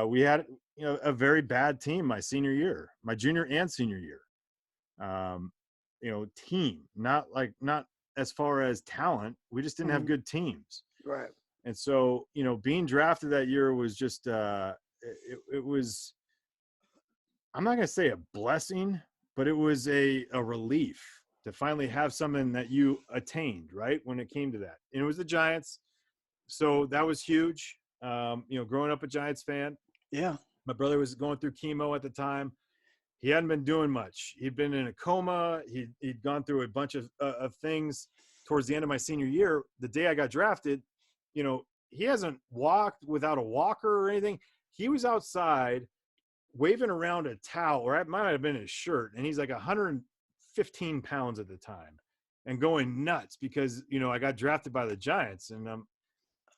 Speaker 3: We had, a very bad team my senior year, my junior and senior year. Team, not as far as talent. We just didn't have good teams.
Speaker 2: Right.
Speaker 3: And so, being drafted that year was just, it was, I'm not going to say a blessing, but it was a relief to finally have something that you attained, right? When it came to that. And it was the Giants. So that was huge. Growing up a Giants fan.
Speaker 2: Yeah.
Speaker 3: My brother was going through chemo at the time. He hadn't been doing much. He'd been in a coma. He'd gone through a bunch of things towards the end of my senior year. The day I got drafted, he hasn't walked without a walker or anything. He was outside waving around a towel, or it might have been his shirt. And he's like 115 pounds at the time and going nuts because, I got drafted by the Giants. And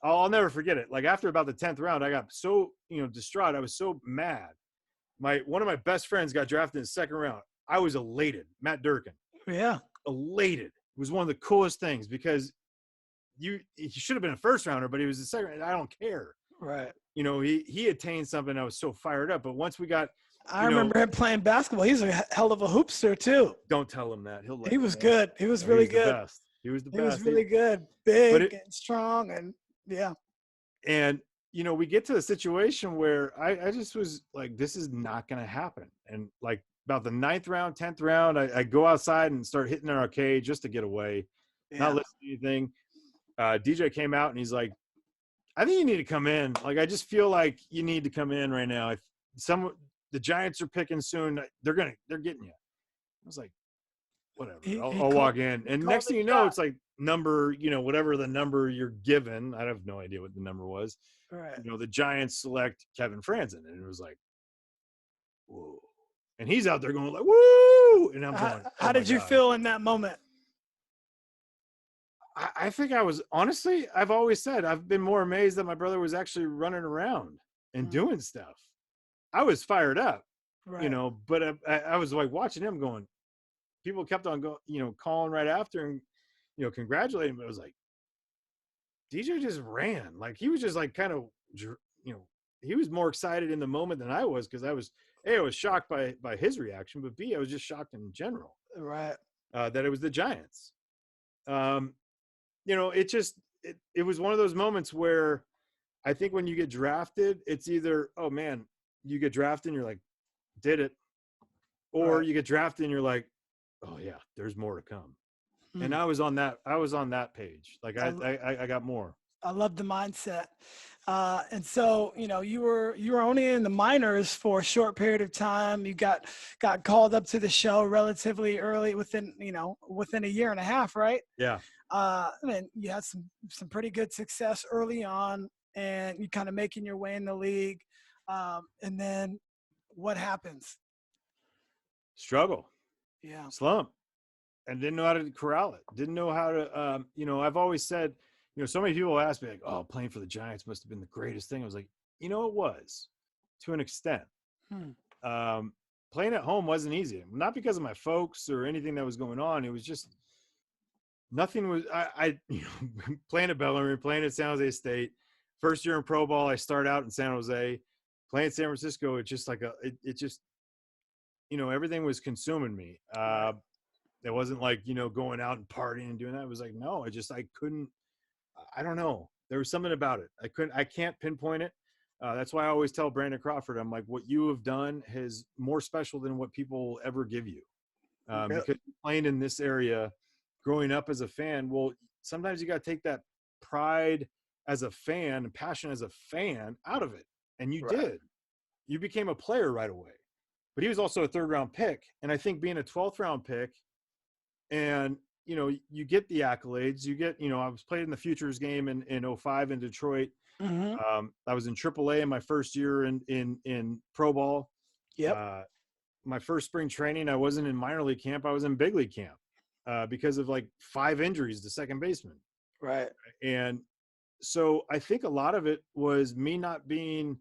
Speaker 3: I'll never forget it. Like after about the 10th round, I got so, distraught. I was so mad. One of my best friends got drafted in the second round. I was elated. Matt Durkin.
Speaker 2: Yeah.
Speaker 3: Elated. It was one of the coolest things because he should have been a first rounder, but he was the second. I don't care.
Speaker 2: Right.
Speaker 3: He attained something. I was so fired up. But once we got,
Speaker 2: I remember him playing basketball. He's a hell of a hoopster too.
Speaker 3: Don't tell him that.
Speaker 2: He was good. He was really good.
Speaker 3: He was the best.
Speaker 2: He was really good. Big and strong and yeah.
Speaker 3: And, we get to the situation where I just was like, this is not going to happen. And like about the 9th round, 10th round, I go outside and start hitting our arcade just to get away, not listen to anything. DJ came out and he's like, "I think you need to come in. Like, I just feel like you need to come in right now. The Giants are picking soon. They're getting you." I was like, whatever. I'll walk in. And next thing you know, it's like number, whatever the number you're given. I have no idea what the number was.
Speaker 2: Right.
Speaker 3: The Giants select Kevin Frandsen. And it was like, whoa. And he's out there going like, woo! And I'm going,
Speaker 2: how did you feel in that moment?
Speaker 3: I think I was, honestly, I've always said, I've been more amazed that my brother was actually running around and doing stuff. I was fired up, you know, but I was like watching him going, people kept on going, you know, calling right after and, you know, congratulating him. It was like, DJ just ran. Like he was just like kind of, you know, he was more excited in the moment than I was, because I was, A, I was shocked by his reaction, but B, I was just shocked in general.
Speaker 2: Right.
Speaker 3: That it was the Giants. You know, it was one of those moments where I think when you get drafted, it's either, oh man, you get drafted and you're like, did it. Or you get drafted and you're like, oh yeah, there's more to come. And I was on that page. Like I got more.
Speaker 2: I love the mindset. And so, you know, you were only in the minors for a short period of time. You got called up to the show relatively early, within a year and a half, right?
Speaker 3: Yeah.
Speaker 2: And you had some pretty good success early on, and you kind of making your way in the league. And then what happens?
Speaker 3: Struggle.
Speaker 2: Yeah.
Speaker 3: Slump. And didn't know how to corral it. Didn't know how to, you know, I've always said, you know, so many people ask me like, oh, playing for the Giants must have been the greatest thing. I was like, you know, it was to an extent. Playing at home wasn't easy. Not because of my folks or anything that was going on. It was just, nothing was, you know, playing at Bellamy, playing at San Jose State, first year in pro ball, I start out in San Jose, playing at San Francisco. It's just like it just, you know, everything was consuming me. It wasn't like, you know, going out and partying and doing that. It was like, no, I couldn't, I don't know. There was something about it. I can't pinpoint it. That's why I always tell Brandon Crawford, I'm like, what you have done is more special than what people will ever give you. Because playing in this area, growing up as a fan, well, sometimes you got to take that pride as a fan and passion as a fan out of it. And you did. You became a player right away. But he was also a 3rd round pick. And I think being a 12th round pick, and, you know, you get the accolades, you get, you know, I was playing in the Futures game in 05 in Detroit. I was in AAA in my first year in pro ball. My first spring training, I wasn't in minor league camp. I was in big league camp because of like 5 injuries to second baseman.
Speaker 2: Right.
Speaker 3: And so I think a lot of it was me not being,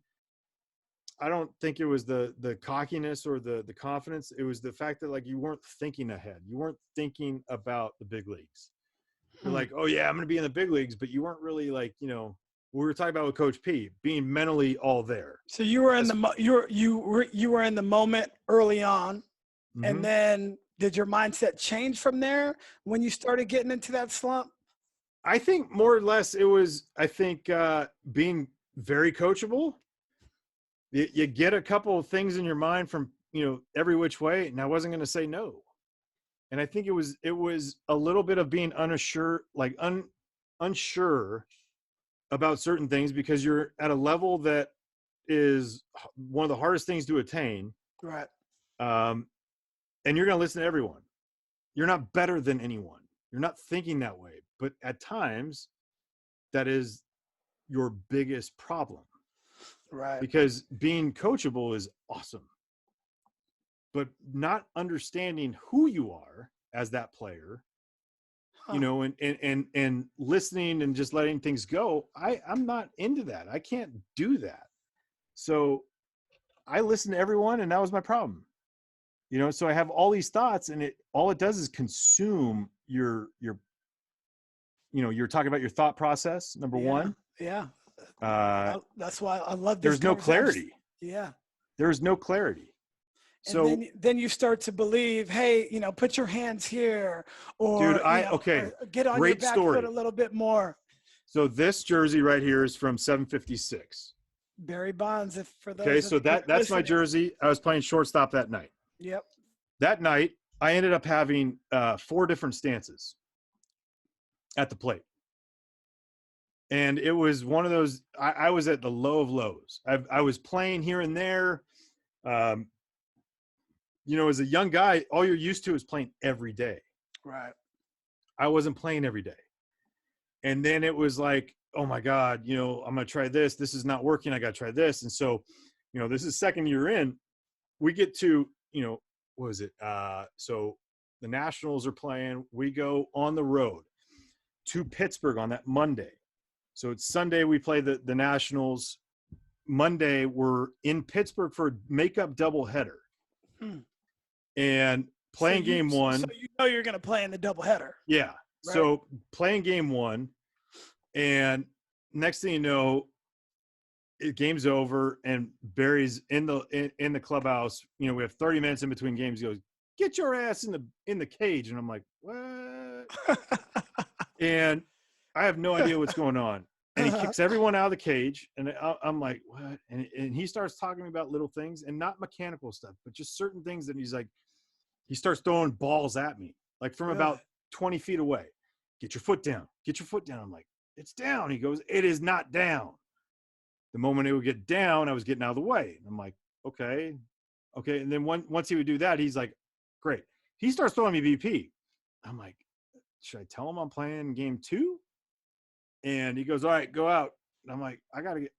Speaker 3: I don't think it was the cockiness or the confidence. It was the fact that like you weren't thinking ahead. You weren't thinking about the big leagues. You're like, oh yeah, I'm going to be in the big leagues, but you weren't really like, you know, we were talking about with Coach P, being mentally all there.
Speaker 2: So you were in you were in the moment early on, and then did your mindset change from there when you started getting into that slump?
Speaker 3: I think more or less it was, I think, being very coachable. You get a couple of things in your mind from, you know, every which way, and I wasn't going to say no. And I think it was a little bit of being unsure about certain things, because you're at a level that is one of the hardest things to attain.
Speaker 2: Right.
Speaker 3: And you're going to listen to everyone. You're not better than anyone. You're not thinking that way. But at times, that is your biggest problem.
Speaker 2: Right.
Speaker 3: Because being coachable is awesome. But not understanding who you are as that player, you know, and listening and just letting things go, I'm not into that. I can't do that. So I listen to everyone, and that was my problem. You know, so I have all these thoughts, and all it does is consume your you know, you're talking about your thought process, number one.
Speaker 2: Yeah. That's why I love this.
Speaker 3: There's no clarity.
Speaker 2: Yeah.
Speaker 3: There's no clarity. So
Speaker 2: and then you start to believe, hey, you know, put your hands here, or
Speaker 3: dude,
Speaker 2: or get on your back foot a little bit more.
Speaker 3: So this jersey right here is from 756.
Speaker 2: Barry Bonds, for those.
Speaker 3: Okay, so that's my jersey. I was playing shortstop that night.
Speaker 2: Yep.
Speaker 3: That night, I ended up having 4 different stances at the plate. And it was one of those, I was at the low of lows. I was playing here and there. You know, as a young guy, all you're used to is playing every day.
Speaker 2: Right.
Speaker 3: I wasn't playing every day. And then it was like, oh my God, you know, I'm going to try this. This is not working. I got to try this. And so, you know, this is second year in. We get to what was it? So the Nationals are playing. We go on the road to Pittsburgh on that Monday. So it's Sunday we play the Nationals. Monday we're in Pittsburgh for a makeup doubleheader. And playing game one.
Speaker 2: So you're going to play in the doubleheader.
Speaker 3: Yeah.
Speaker 2: Right.
Speaker 3: So playing game one, and next thing you know, game's over, and Barry's in the clubhouse. We have 30 minutes in between games. He goes, "Get your ass in the cage," and I'm like, "What?" And I have no idea what's going on. And he kicks everyone out of the cage, and I'm like, "What?" And he starts talking to me about little things, and not mechanical stuff, but just certain things that he's like. He starts throwing balls at me, like from about 20 feet away. Get your foot down. Get your foot down. I'm like, it's down. He goes, it is not down. The moment it would get down, I was getting out of the way. I'm like, okay. And then once he would do that, he's like, great. He starts throwing me BP. I'm like, should I tell him I'm playing game 2? And he goes, all right, go out. And I'm like, I got to get,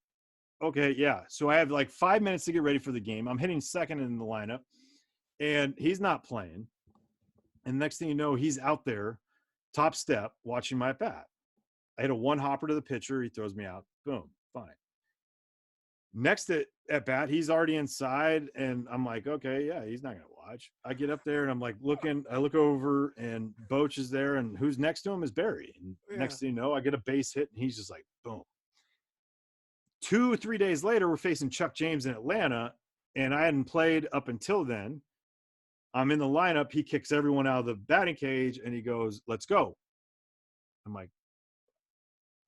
Speaker 3: okay, yeah. So I have like 5 minutes to get ready for the game. I'm hitting second in the lineup. And he's not playing. And next thing you know, he's out there, top step, watching my bat. I hit a one hopper to the pitcher. He throws me out. Boom. Fine. Next at bat, he's already inside. And I'm like, okay, yeah, he's not going to watch. I get up there and I'm like I look over and Boch is there. And who's next to him is Barry. And next thing you know, I get a base hit and he's just like, boom. 2 or 3 days later, we're facing Chuck James in Atlanta. And I hadn't played up until then. I'm in the lineup. He kicks everyone out of the batting cage, and he goes, let's go. I'm like,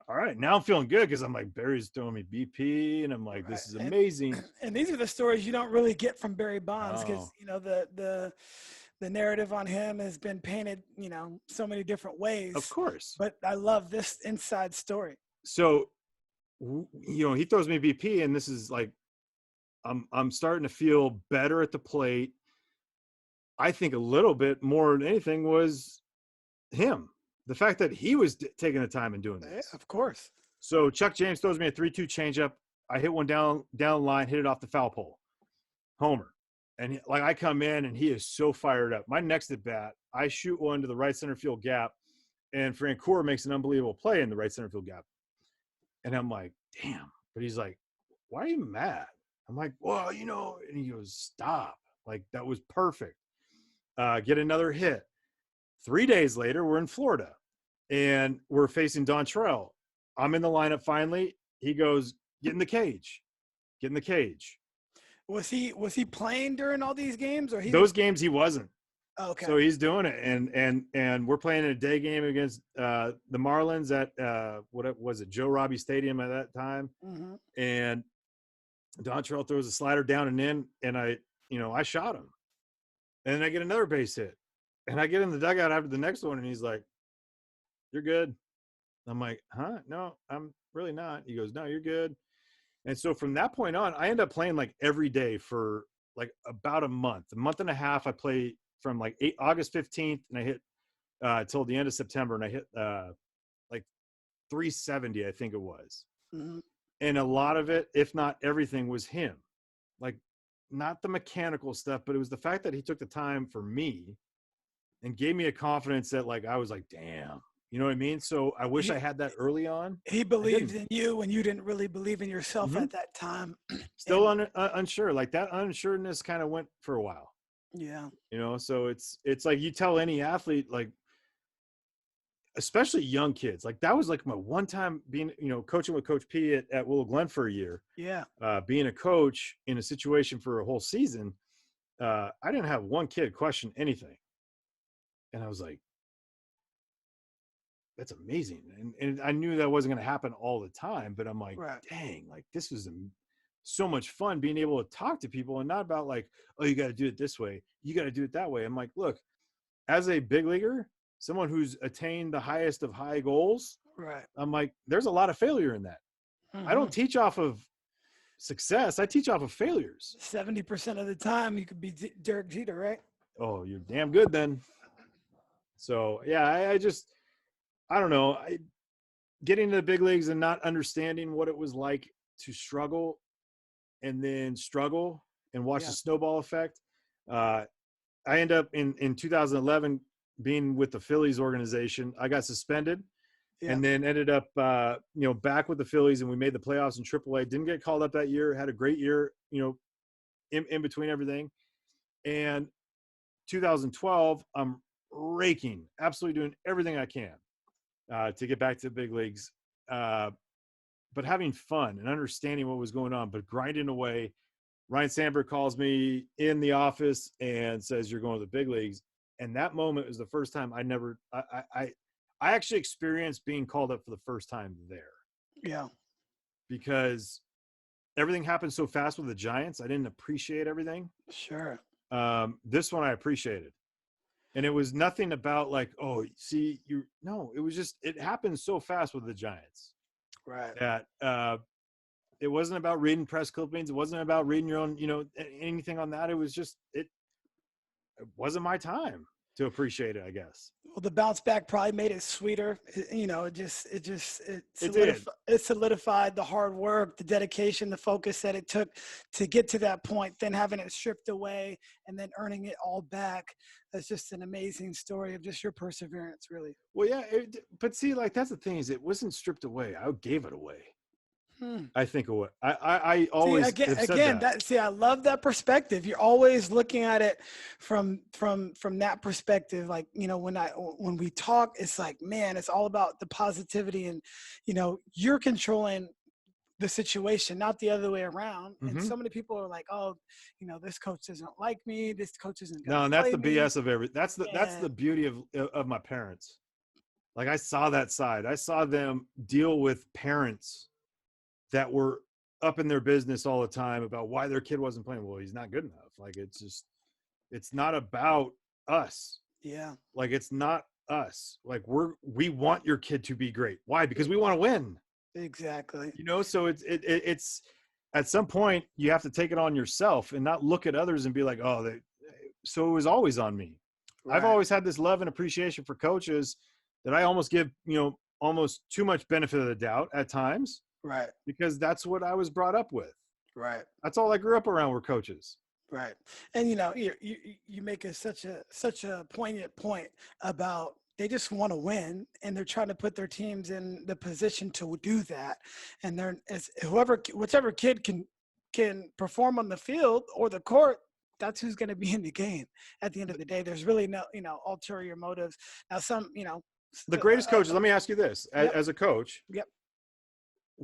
Speaker 3: all right. Now I'm feeling good because I'm like, Barry's throwing me BP, and I'm like, this is amazing.
Speaker 2: And these are the stories you don't really get from Barry Bonds because, the narrative on him has been painted, so many different ways.
Speaker 3: Of course.
Speaker 2: But I love this inside story.
Speaker 3: So, he throws me BP, and this is like, I'm starting to feel better at the plate. I think a little bit more than anything was him. The fact that he was taking the time and doing this.
Speaker 2: Yeah, of course.
Speaker 3: So Chuck James throws me a 3-2 changeup. I hit one down line, hit it off the foul pole. Homer. And I come in and he is so fired up. My next at bat, I shoot one to the right center field gap, and Francoeur makes an unbelievable play in the right center field gap. And I'm like, damn. But he's like, why are you mad? I'm like, well, and he goes, stop. Like, that was perfect. Get another hit. 3 days later, we're in Florida, and we're facing Dontrell. I'm in the lineup finally. He goes, get in the cage. Get in the cage.
Speaker 2: Was he playing during all these games, or
Speaker 3: those games he wasn't?
Speaker 2: Okay.
Speaker 3: So he's doing it, and we're playing in a day game against the Marlins at what was it, Joe Robbie Stadium at that time, and Dontrell throws a slider down and in, and I shot him. And then I get another base hit. And I get in the dugout after the next one, and he's like, you're good. I'm like, huh? No, I'm really not. He goes, no, you're good. And so from that point on, I end up playing like every day for like about a month and a half. I play from like August 15th, and I hit till the end of September, and I hit like 370, I think it was. And a lot of it, if not everything, was him. Like, not the mechanical stuff, but it was the fact that he took the time for me and gave me a confidence that, like, I was like, damn, you know what I mean? So I wish I had that early on.
Speaker 2: He believed in you when you didn't really believe in yourself at that time.
Speaker 3: Still unsure. Like, that unsureness kind of went for a while.
Speaker 2: Yeah.
Speaker 3: So it's like you tell any athlete, like, especially young kids, like that was like my one time being, coaching with Coach P at Willow Glen for a year.
Speaker 2: Yeah.
Speaker 3: Being a coach in a situation for a whole season, I didn't have one kid question anything. And I was like, that's amazing. And I knew that wasn't going to happen all the time, but I'm like, dang, like this was so much fun being able to talk to people and not about like, oh, you got to do it this way. You got to do it that way. I'm like, look, as a big leaguer, someone who's attained the highest of high goals, I'm like, there's a lot of failure in that. I don't teach off of success. I teach off of failures.
Speaker 2: 70% of the time you could be Derek Jeter, right?
Speaker 3: Oh, you're damn good then. So, yeah, I don't know. Getting to the big leagues and not understanding what it was like to struggle and then struggle and watch the snowball effect. I end up in 2011 being with the Phillies organization. I got suspended. Yeah. And then ended up, back with the Phillies, and we made the playoffs in AAA. Didn't get called up that year. Had a great year, in between everything. And 2012, I'm raking, absolutely doing everything I can to get back to the big leagues, but having fun and understanding what was going on, but grinding away. Ryan Sandberg calls me in the office and says, "You're going to the big leagues." And that moment was the first time I actually experienced being called up for the first time there.
Speaker 2: Yeah.
Speaker 3: Because everything happened so fast with the Giants. I didn't appreciate everything.
Speaker 2: Sure.
Speaker 3: This one I appreciated. And it was nothing about like, oh, see, it was just, it happened so fast with the Giants.
Speaker 2: Right.
Speaker 3: That it wasn't about reading press clippings. It wasn't about reading your own, anything on that. It was just, it wasn't my time to appreciate it, I guess.
Speaker 2: Well, the bounce back probably made it sweeter. It solidified the hard work, the dedication, the focus that it took to get to that point, then having it stripped away and then earning it all back. That's just an amazing story of just your perseverance, really.
Speaker 3: Well, yeah, but see, like, that's the thing is it wasn't stripped away. I gave it away. I think of what I always
Speaker 2: I love that perspective. You're always looking at it from that perspective. Like, when we talk, it's like, man, it's all about the positivity and, you're controlling the situation, not the other way around. Mm-hmm. And so many people are like, oh, this coach doesn't like me. This coach isn't going to
Speaker 3: and that's the BS of everything. That's the beauty of my parents. Like, I saw that side. I saw them deal with parents that were up in their business all the time about why their kid wasn't playing. Well, he's not good enough. Like, it's not about us.
Speaker 2: Yeah.
Speaker 3: Like, it's not us. Like, we want your kid to be great. Why? Because we want to win.
Speaker 2: Exactly.
Speaker 3: So it's at some point you have to take it on yourself and not look at others and be like, oh, so it was always on me. Right. I've always had this love and appreciation for coaches that I almost give, almost too much benefit of the doubt at times.
Speaker 2: Right.
Speaker 3: Because that's what I was brought up with.
Speaker 2: Right.
Speaker 3: That's all I grew up around were coaches.
Speaker 2: Right. And, you make such a poignant point about they just want to win and they're trying to put their teams in the position to do that. And whichever kid can perform on the field or the court, that's who's going to be in the game at the end of the day. There's really no, ulterior motives. Now, the
Speaker 3: greatest coaches, let me ask you this, as a coach.
Speaker 2: Yep.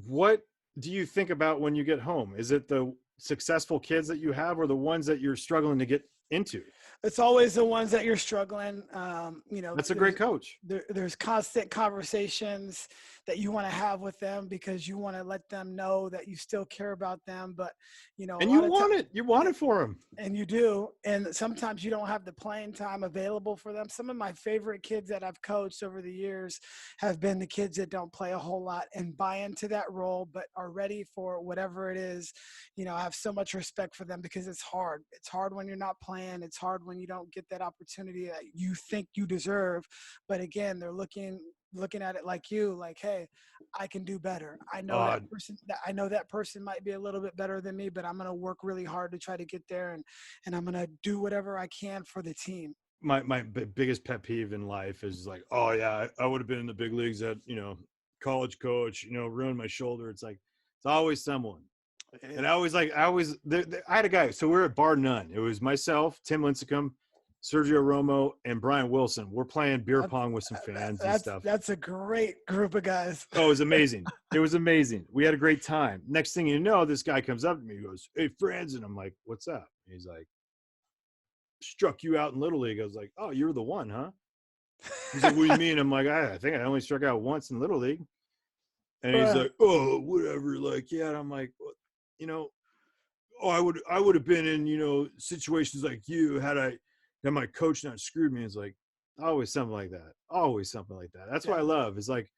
Speaker 3: What do you think about when you get home? Is it the successful kids that you have or the ones that you're struggling to get into?
Speaker 2: It's always the ones that you're struggling.
Speaker 3: That's a great coach.
Speaker 2: There's constant conversations that you want to have with them because you want to let them know that you still care about them. But,
Speaker 3: and you want it for them.
Speaker 2: And you do. And sometimes you don't have the playing time available for them. Some of my favorite kids that I've coached over the years have been the kids that don't play a whole lot and buy into that role, but are ready for whatever it is. I have so much respect for them because it's hard. It's hard when you're not playing. It's hard when you don't get that opportunity that you think you deserve. But again, they're looking at it like hey, I can do better. I know that person might be a little bit better than me, but I'm going to work really hard to try to get there and I'm going to do whatever I can for the team.
Speaker 3: My biggest pet peeve in life is like, oh yeah, I would have been in the big leagues at, college coach, ruined my shoulder. It's like, it's always someone. And I had a guy. So we're at Bar None. It was myself, Tim Lincecum, Sergio Romo, and Brian Wilson. We're playing beer pong with some fans and stuff.
Speaker 2: That's a great group of guys.
Speaker 3: Oh, it was amazing. It was amazing. We had a great time. Next thing you know, this guy comes up to me. He goes, "Hey, Frandsen." I'm like, "What's up?" He's like, "Struck you out in Little League." I was like, "Oh, you're the one, huh?" He's like, "What do you mean?" I'm like, I think I only struck out once in Little League. And he's like, "Oh, whatever." Like, yeah. And I'm like, I would have been in, situations like you had my coach not screwed me. It's like always something like that. Always something like that. That's what I love. Is like,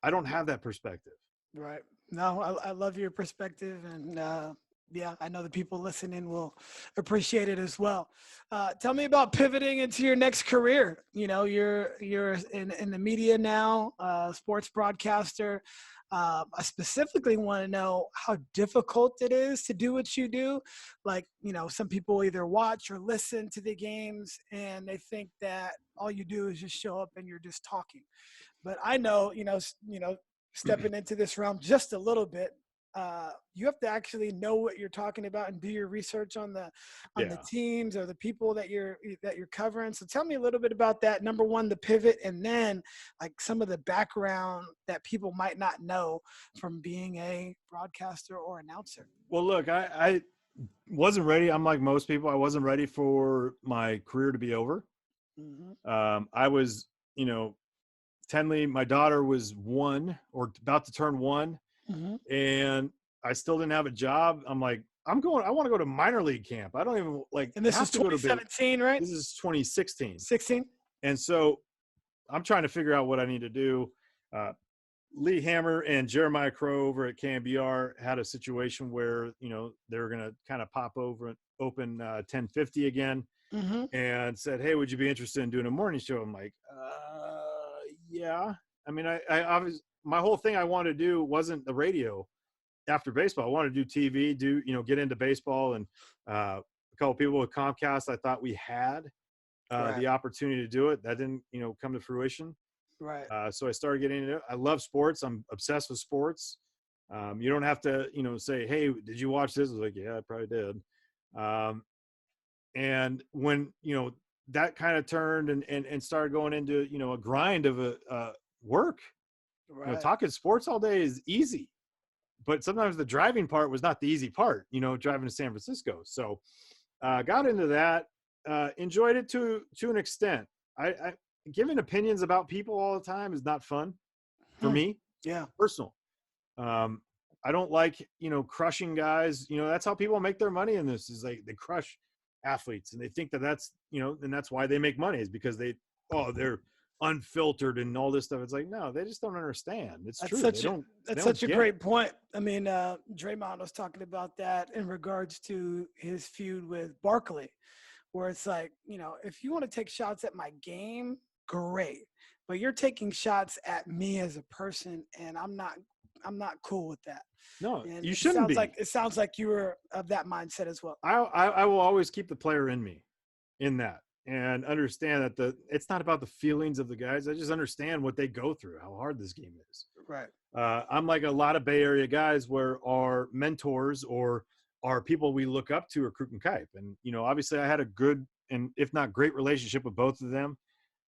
Speaker 3: I don't have that perspective.
Speaker 2: Right. No, I love your perspective. And I know the people listening will appreciate it as well. Tell me about pivoting into your next career. You're in the media now, sports broadcaster. I specifically want to know how difficult it is to do what you do. Like, some people either watch or listen to the games and they think that all you do is just show up and you're just talking. But I know, stepping into this realm just a little bit, you have to actually know what you're talking about and do your research on the teams or the people that you're covering. So tell me a little bit about that. Number one, the pivot, and then like some of the background that people might not know from being a broadcaster or announcer.
Speaker 3: Well, look, I wasn't ready. I'm like most people. I wasn't ready for my career to be over. Mm-hmm. I was, Tenley, my daughter was 1 or about to turn 1. Mm-hmm. And I still didn't have a job. I'm like, I want to go to minor league camp. I don't even
Speaker 2: and this is 2017, right?
Speaker 3: This is 2016.
Speaker 2: 16.
Speaker 3: And so I'm trying to figure out what I need to do. Lee Hammer and Jeremiah Crow over at KMBR had a situation where, they were going to kind of open 1050 again. Mm-hmm. And said, hey, would you be interested in doing a morning show? I'm like, yeah. I mean, I obviously, my whole thing I wanted to do wasn't the radio after baseball. I wanted to do TV, get into baseball. And a couple people with Comcast, I thought we had the opportunity to do it. That didn't, come to fruition.
Speaker 2: Right.
Speaker 3: So I started getting into it. I love sports. I'm obsessed with sports. You don't have to, say, hey, did you watch this? I was like, yeah, I probably did. And when, that kind of turned and started going into, a grind of a work. Right. Talking sports all day is easy, but sometimes the driving part was not the easy part, driving to San Francisco. So got into that, enjoyed it to an extent. I giving opinions about people all the time is not fun for me.
Speaker 2: Yeah.
Speaker 3: Personal. I don't like, crushing guys. That's how people make their money in this, is like they crush athletes and they think that's, and that's why they make money, is because they're unfiltered and all this stuff. It's like, no, they just don't understand. It's true.
Speaker 2: That's such a great point. I mean, Draymond was talking about that in regards to his feud with Barkley, where it's like, if you want to take shots at my game, great, but you're taking shots at me as a person, and I'm not cool with that.
Speaker 3: No,
Speaker 2: and
Speaker 3: you shouldn't be.
Speaker 2: It sounds like you were of that mindset as well.
Speaker 3: I will always keep the player in me in that, and understand that it's not about the feelings of the guys. I just understand what they go through, how hard this game is.
Speaker 2: Right.
Speaker 3: I'm like a lot of Bay Area guys where our mentors or our people we look up to are Kruk and Kipe. And, obviously I had a good and if not great relationship with both of them.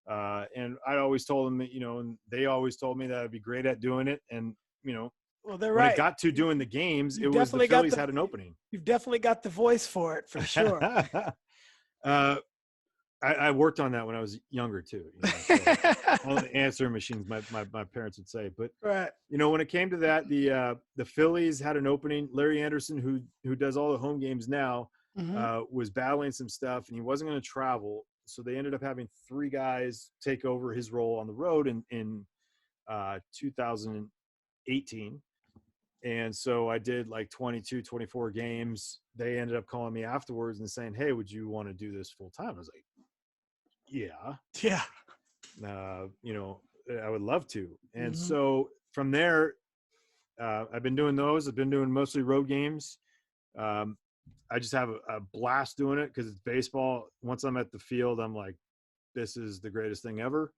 Speaker 3: And I always told them that, and they always told me that I'd be great at doing it. And,
Speaker 2: well, they're
Speaker 3: when
Speaker 2: right.
Speaker 3: it got to doing the games, it was the Phillies had an opening.
Speaker 2: You've definitely got the voice for it, for sure.
Speaker 3: I worked on that when I was younger too. So all the answering machines, my parents would say. But
Speaker 2: right.
Speaker 3: When it came to that, the Phillies had an opening. Larry Anderson, who does all the home games now, mm-hmm. Was battling some stuff, and he wasn't going to travel. So they ended up having 3 guys take over his role on the road in 2018. And so I did like 22, 24 games. They ended up calling me afterwards and saying, hey, would you want to do this full time? I was like, yeah. I would love to. And mm-hmm. so from there, I've been doing those. I've been doing mostly road games. I just have a blast doing it because it's baseball. Once I'm at the field, I'm like, this is the greatest thing ever.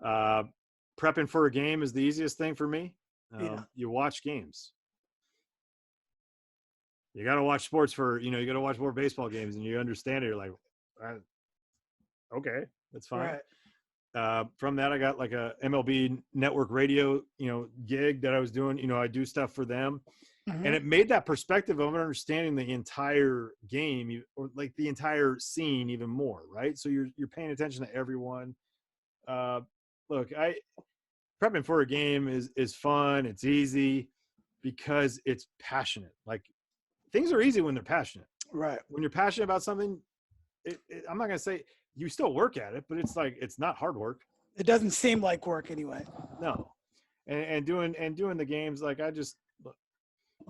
Speaker 3: Prepping for a game is the easiest thing for me. You watch games. You got to watch sports you got to watch more baseball games, and you understand it. You're like, okay, that's fine. Right. From that, I got like a MLB network radio, gig that I was doing. I do stuff for them, mm-hmm. and it made that perspective of understanding the entire game or like the entire scene even more. Right. So you're paying attention to everyone. Look, prepping for a game is fun. It's easy because it's passionate. Like things are easy when they're passionate.
Speaker 2: Right.
Speaker 3: When you're passionate about something, I'm not going to say you still work at it, but it's like, it's not hard work.
Speaker 2: It doesn't seem like work anyway.
Speaker 3: No. And doing the games, like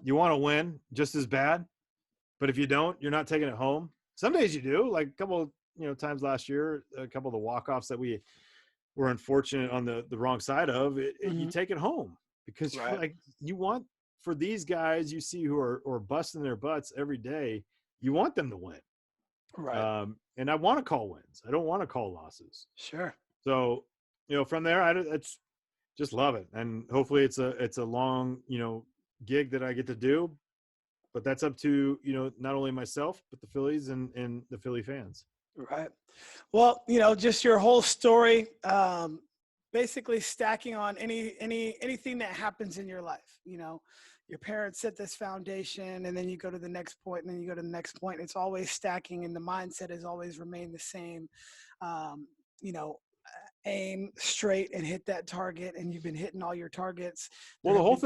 Speaker 3: you want to win just as bad, but if you don't, you're not taking it home. Some days you do, like a couple, times last year, a couple of the walk-offs that we were unfortunate on the wrong side of it, mm-hmm. You take it home. because
Speaker 2: Right.
Speaker 3: like you want for these guys you see who are busting their butts every day, you want them to win.
Speaker 2: Right.
Speaker 3: And I want to call wins. I don't want to call losses.
Speaker 2: Sure.
Speaker 3: So, from there, it's just love it. And hopefully it's a long, gig that I get to do, but that's up to, not only myself, but the Phillies and the Philly fans.
Speaker 2: Right. Well, just your whole story, basically stacking on anything that happens in your life. Your parents set this foundation, and then you go to the next point, and then you go to the next point. It's always stacking, and the mindset has always remained the same. You know, aim straight and hit that target, and you've been hitting all your targets.
Speaker 3: Well,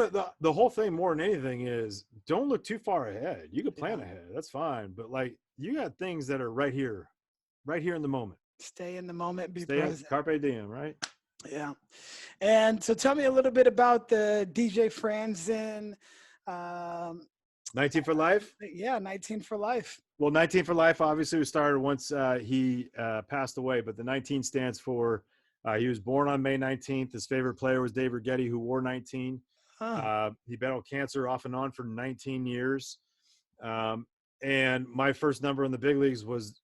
Speaker 3: the whole thing more than anything is don't look too far ahead. You can plan ahead, that's fine, but like you got things that are right here in the moment.
Speaker 2: Stay in the moment, be
Speaker 3: Stay
Speaker 2: present.
Speaker 3: Carpe diem, right?
Speaker 2: Yeah. And so tell me a little bit about the DJ Frandsen.
Speaker 3: 19 for Life?
Speaker 2: Yeah, 19 for Life.
Speaker 3: Well, 19 for Life obviously was started once he passed away, but the 19 stands for he was born on May 19th. His favorite player was Dave Righetti, who wore 19. He battled cancer off and on for 19 years. And my first number in the big leagues was,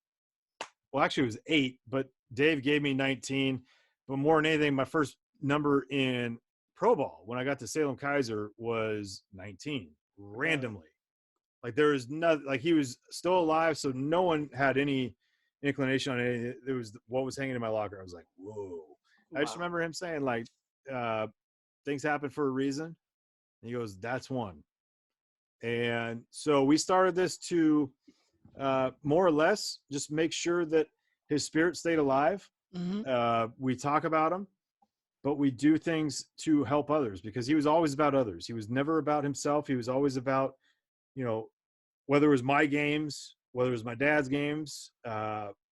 Speaker 3: well, actually it was 8, but Dave gave me 19. But more than anything, my first number in pro ball when I got to Salem Kaiser was 19, randomly. Like there was nothing, like he was still alive, so no one had any inclination on it. It was what was hanging in my locker. I was like, whoa. Wow. I just remember him saying, like, things happen for a reason. And he goes, that's one. And so we started this to more or less just make sure that his spirit stayed alive. Mm-hmm. We talk about him, but we do things to help others because he was always about others. He was never about himself. He was always about, whether it was my games, whether it was my dad's games,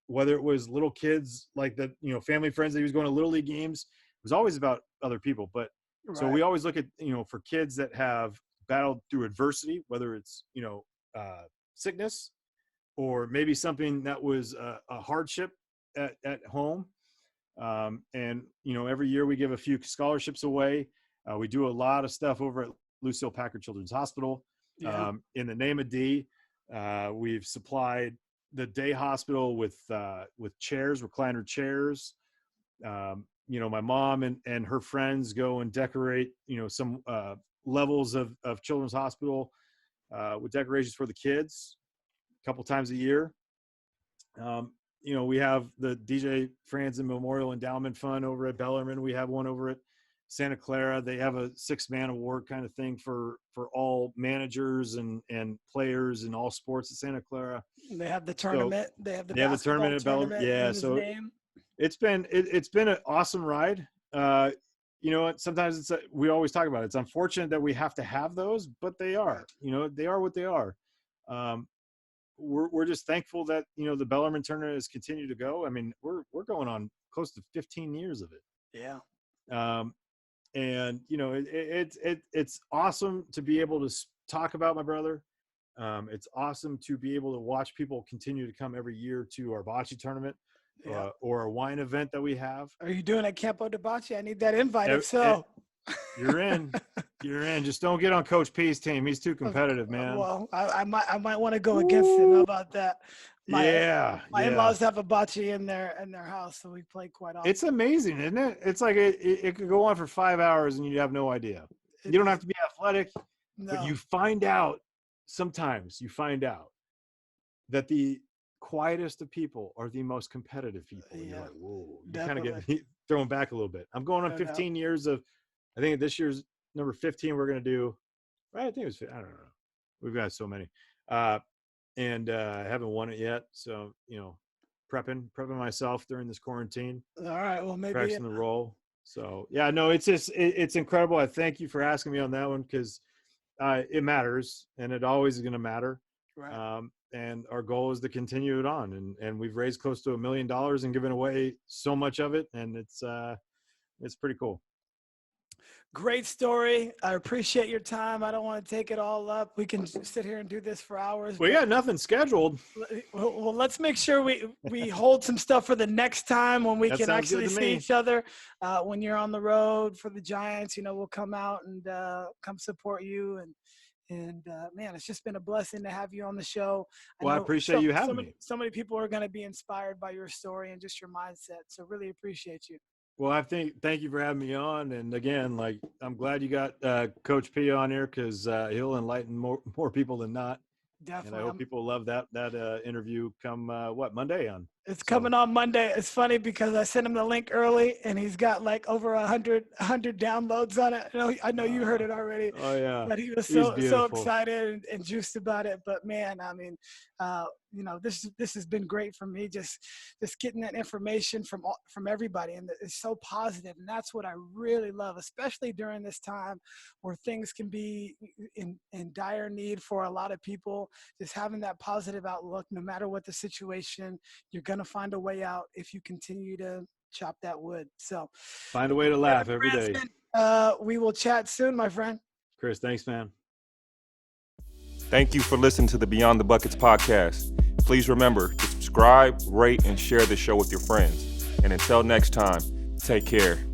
Speaker 3: whether it was little kids like the, family friends that he was going to Little League games, it was always about other people. But so we always look at, for kids that have battled through adversity, whether it's, sickness or maybe something that was a hardship at home. And, every year we give a few scholarships away. We do a lot of stuff over at Lucille Packard Children's Hospital. Yeah. In the name of D, we've supplied the day hospital with chairs, recliner chairs. My mom and her friends go and decorate, some levels of Children's Hospital with decorations for the kids a couple times a year. We have the DJ Frandsen Memorial Endowment Fund over at Bellarmine. We have one over at Santa Clara. They have a 6-man award kind of thing for all managers and players in all sports at Santa Clara.
Speaker 2: They have the tournament. So, they have the
Speaker 3: tournament at Bellarmine. Yeah, so it's been an awesome ride. Sometimes we always talk about it. It's unfortunate that we have to have those, but they are. They are what they are. We're just thankful that the Bellarmine tournament has continued to go. I mean, we're going on close to 15 years of it.
Speaker 2: Yeah.
Speaker 3: And it's awesome to be able to talk about my brother. It's awesome to be able to watch people continue to come every year to our bocce tournament. Yeah. Or a wine event that we have.
Speaker 2: Are you doing a Campo de Bocce? I need that invite.
Speaker 3: You're in. You're in. Just don't get on Coach P's team. He's too competitive, man.
Speaker 2: Well, I might want to go against him. How about that? My in-laws have a bocce in their house, so we play quite often.
Speaker 3: It's amazing, isn't it? It's like it could go on for 5 hours and you have no idea. You don't have to be athletic, but you find out sometimes that the quietest of people are the most competitive people. Yeah, you're like, whoa, you kind of get me thrown back a little bit. I'm going on 15 years of, I think this year's number 15 we're going to do, right? I think it was, I don't know. We've got so many. And I haven't won it yet. So, prepping myself during this quarantine.
Speaker 2: All right. Well, maybe.
Speaker 3: Practicing the role. So, yeah, no, it's just, it's incredible. I thank you for asking me on that one because it matters and it always is going to matter.
Speaker 2: Right.
Speaker 3: And our goal is to continue it on. And we've raised close to $1 million and given away so much of it. And it's pretty cool.
Speaker 2: Great story. I appreciate your time. I don't want to take it all up. We can sit here and do this for hours.
Speaker 3: We got nothing scheduled.
Speaker 2: Well, let's make sure we hold some stuff for the next time when we can actually see each other. When you're on the road for the Giants, we'll come out and come support you. And man, it's just been a blessing to have you on the show.
Speaker 3: Well, I appreciate you having me.
Speaker 2: So many people are going to be inspired by your story and just your mindset. So really appreciate you.
Speaker 3: Well, thank you for having me on. And again, I'm glad you got Coach P on here because he'll enlighten more people than not.
Speaker 2: Definitely.
Speaker 3: And I hope people love that interview come Monday on.
Speaker 2: It's coming on Monday. It's funny because I sent him the link early and he's got over 100 downloads on it. I know you heard it already.
Speaker 3: Oh yeah.
Speaker 2: But he was so excited and juiced about it. But man, I mean, this has been great for me. Just getting that information from everybody, and it's so positive, and that's what I really love, especially during this time where things can be in dire need for a lot of people. Just having that positive outlook, no matter what the situation, you're gonna find a way out if you continue to chop that wood. So
Speaker 3: find a way to laugh every day.
Speaker 2: We will chat soon, my friend.
Speaker 3: Chris, thanks, man.
Speaker 1: Thank you for listening to the Beyond the Buckets podcast. Please remember to subscribe, rate, and share the show with your friends. And until next time, take care.